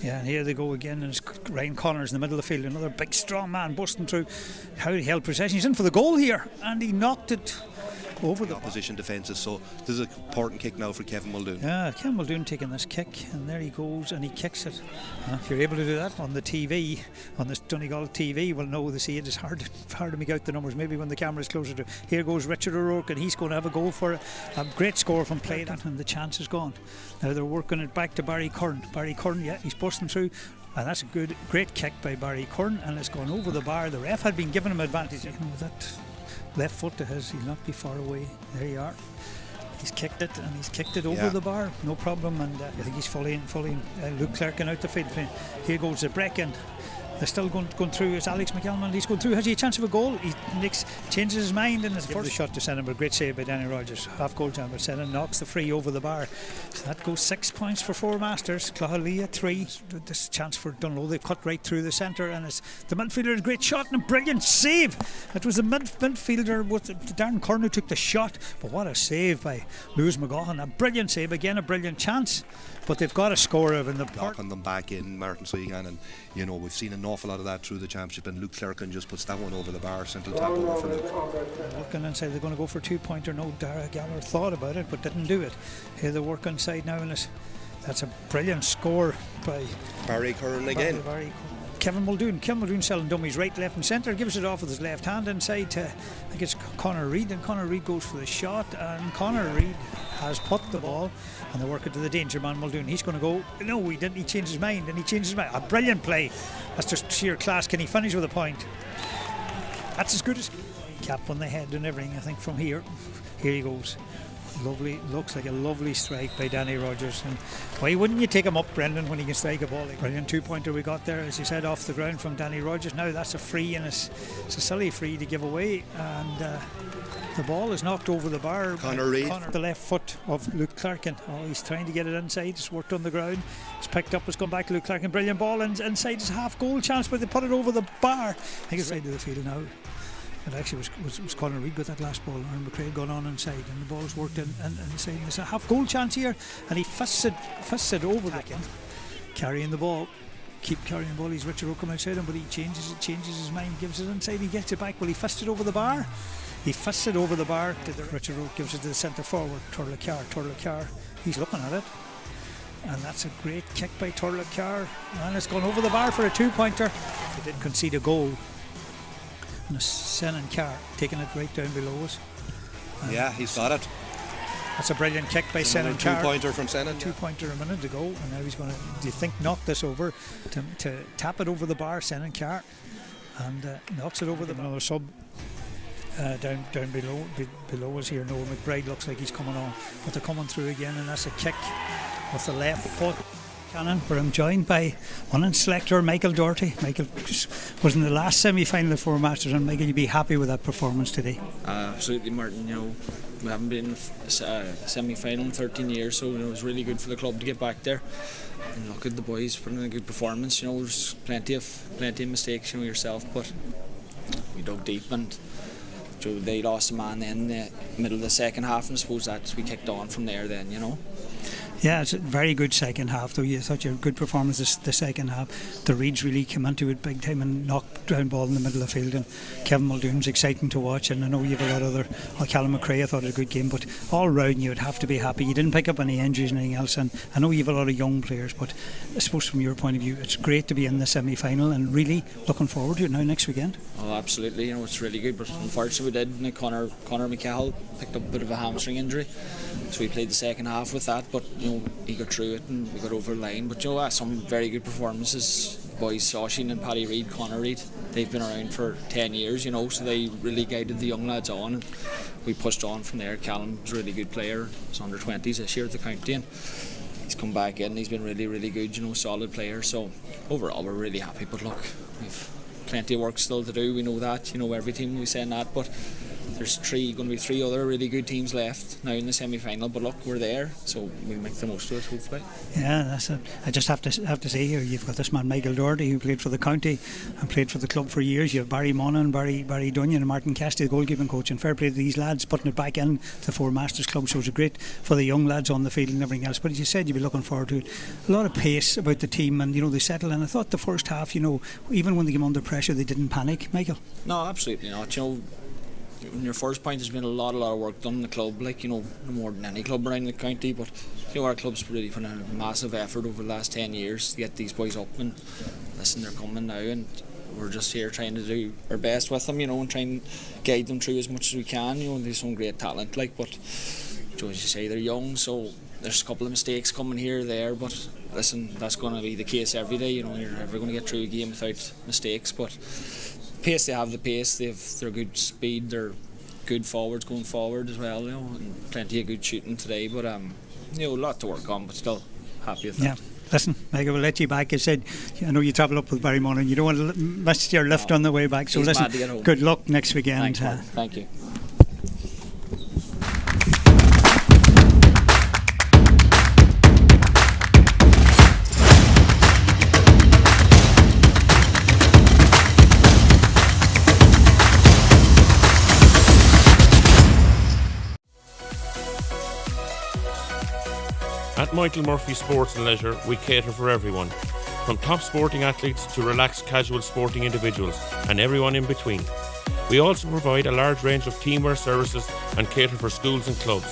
Yeah, and here they go again, and it's Ryan Connors in the middle of the field, another big strong man busting through. How he held possession, he's in for the goal here, and he knocked it over the opposition defences. So this is an important kick now for Kevin Muldoon. Yeah, Kevin Muldoon taking this kick, and there he goes, and he kicks it. If you're able to do that on the TV, on this Donegal TV, we'll know they see it. It's hard to make out the numbers. Maybe when the camera is closer to. Here goes Richard O'Rourke, and he's going to have a goal for it. A great score from play, and the chance is gone. Now they're working it back to Barry Curran. Barry Curran, yeah, he's busting through. And that's a great kick by Barry Curran, and it's gone over the bar. The ref had been giving him advantage. That left foot to his, he'll not be far away. There you are. He's kicked it, and he's kicked it over the bar, no problem. And I think he's fully Luke Clerkin out the field. Here goes the break, and they're still going through. It's Alex McElman. He's going through. Has he a chance of a goal? He changes his mind, and it's the first shot to send him. A great save by Danny Rogers. Half goal jam, but Senna knocks the free over the bar. So that goes 6 points for Four Masters. Clocha 3. This chance for Dunlow. They've cut right through the centre, and it's the midfielder. A great shot and a brilliant save. It was the midfielder with Darren Curran who took the shot, but what a save by Lewis McGaughan. A brilliant save again. A brilliant chance. But they've got a score of in the park. Knocking them back in, Martin, so you can, and we've seen an awful lot of that through the championship, and Luke Clerkin just puts that one over the bar, central tap over for Luke. Working inside, they're going to go for 2-pointer. No, Dara Gallagher thought about it but didn't do it. Here they work inside now, and that's a brilliant score by Barry Curran again. Kevin Muldoon selling dummies right, left and centre, gives it off with his left hand inside to, I think it's Conor Reid, and Conor Reid goes for the shot, and Conor Reid has put the ball, and they work it to the danger man Muldoon. He's going to go, no he didn't, he changed his mind, a brilliant play. That's just sheer class. Can he finish with a point? That's as good as cap on the head and everything. I think from here he goes Lovely, looks like a lovely strike by Danny Rogers. And why wouldn't you take him up, Brendan, when he can strike a ball? Brilliant 2-pointer we got there, as you said, off the ground from Danny Rogers. Now that's a free, and it's a silly free to give away. And the ball is knocked over the bar. Conor Reid. The left foot of Luke Clarkin. Oh, he's trying to get it inside. It's worked on the ground. It's picked up. It's gone back to Luke Clarkin. Brilliant ball. And inside is a half goal chance, but they put it over the bar. I think it's right to the field now. It actually was Conor Reid with that last ball. Aaron McRae gone on inside, and the ball's worked inside. There's a half goal chance here, and he fists it over the end, carrying the ball. Keep carrying the ball. He's Richard Rowe coming outside him, but he changes his mind, gives it inside. He gets it back. Well, he fists it over the bar. He fists it over the bar. Richard Rowe gives it to the centre forward, Turlough Carr. He's looking at it, and that's a great kick by Turlough Carr, and it's gone over the bar for a 2-pointer. They did concede a goal. And a Senan Carr taking it right down below us. Yeah, he's got it. That's a brilliant kick by Senan Carr. 2-pointer from Senan. 2-pointer a minute ago, and now he's going to, do you think, knock this over to tap it over the bar, Senan Carr, and knocks it over the bar. Another sub down below us here. Noah McBride looks like he's coming on, but they're coming through again, and that's a kick with the left foot. Cannon, where I'm joined by one in selector Michael Doherty. Michael was in the last semi-final of Four Masters, and Michael, you'd be happy with that performance today? Absolutely, Martin. We haven't been in a semi-final in 13 years, so it was really good for the club to get back there. And look at the boys putting in a good performance. There's plenty of mistakes, yourself, but we dug deep, and they lost a man then in the middle of the second half, and I suppose that we kicked on from there then, Yeah, it's a very good second half, though. You thought you had a good performance the second half. The Reeds really came into it big time and knocked down ball in the middle of the field, and Kevin Muldoon's exciting to watch, and I know you have a lot of other. Callum McRae, I thought had a good game, but all round you would have to be happy. You didn't pick up any injuries and anything else, and I know you have a lot of young players, but I suppose from your point of view it's great to be in the semi-final and really looking forward to it now next weekend. Oh, absolutely, it's really good, but unfortunately we did. Conor McCahill picked up a bit of a hamstring injury, so we played the second half with that, but he got through it and we got over the line. But some very good performances. Boys Saushin and Paddy Reid, Conor Reid, they've been around for 10 years, so they really guided the young lads on, and we pushed on from there. Callum's a really good player. He's under 20s this year at the county, and he's come back in. He's been really, really good, solid player. So overall we're really happy, but look, we've plenty of work still to do. We know that, every team we saying that, but there's going to be three other really good teams left now in the semi-final, but look, we're there, so we'll make the most of it, hopefully. Yeah, that's it. I just have to say here, you've got this man Michael Doherty, who played for the county and played for the club for years. You have Barry Monaghan, Barry Dunyan and Martin Cassidy, the goalkeeping coach, and fair play to these lads putting it back in the Four Masters club, so it's great for the young lads on the field and everything else. But as you said, you'd be looking forward to it. A lot of pace about the team, and they settled in. I thought the first half, even when they came under pressure, they didn't panic. Michael? No, absolutely not. On your first point, there's been a lot of work done in the club, no more than any club around the county, but our club's really put in a massive effort over the last 10 years to get these boys up, and listen, they're coming now, and we're just here trying to do our best with them, and try and guide them through as much as we can. There's some great talent, but as you say, they're young, so there's a couple of mistakes coming here or there, but listen, that's going to be the case every day. You're never going to get through a game without mistakes, but pace, they have the pace, they're good speed, they're good forwards going forward as well, and plenty of good shooting today, but a lot to work on, but still happy with that. Yeah. Listen, Michael, we'll let you back. I said, I know you travel up with Barry Monaghan, you don't want to miss your lift on the way back, so listen, good luck next weekend. Thanks, thank you. At Michael Murphy Sports and Leisure, we cater for everyone, from top sporting athletes to relaxed casual sporting individuals and everyone in between. We also provide a large range of teamwear services and cater for schools and clubs.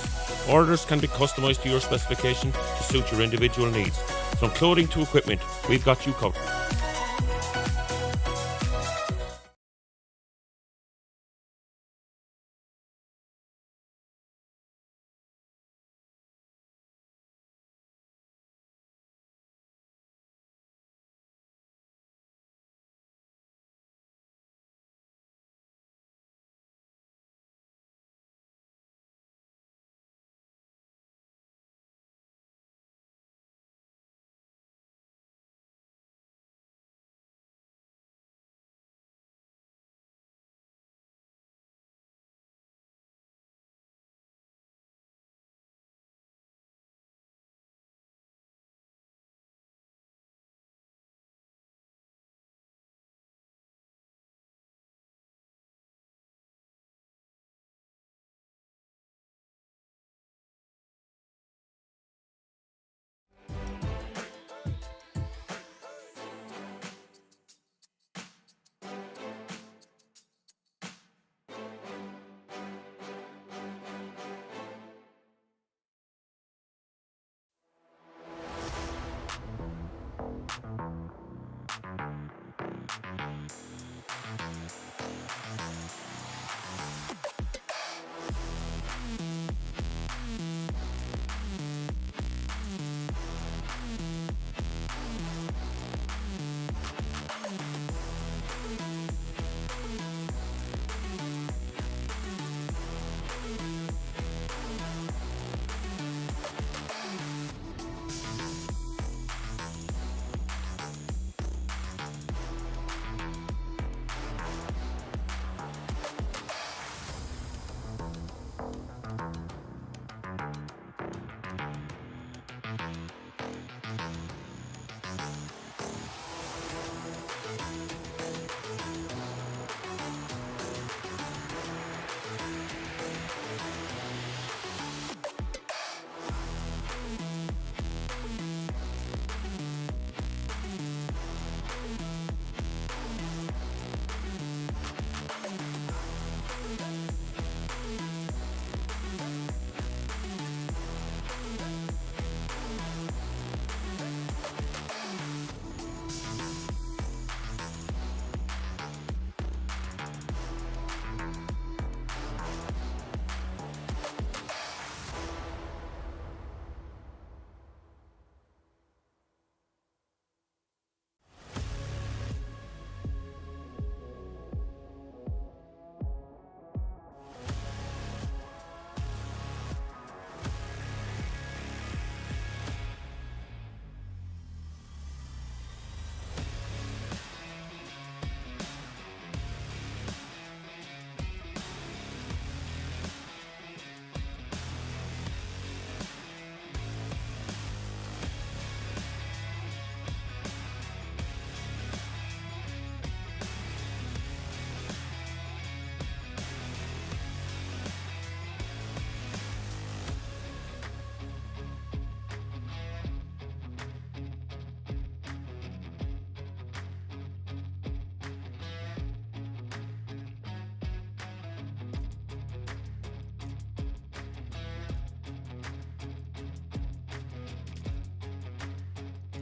Orders can be customised to your specification to suit your individual needs. From clothing to equipment, we've got you covered.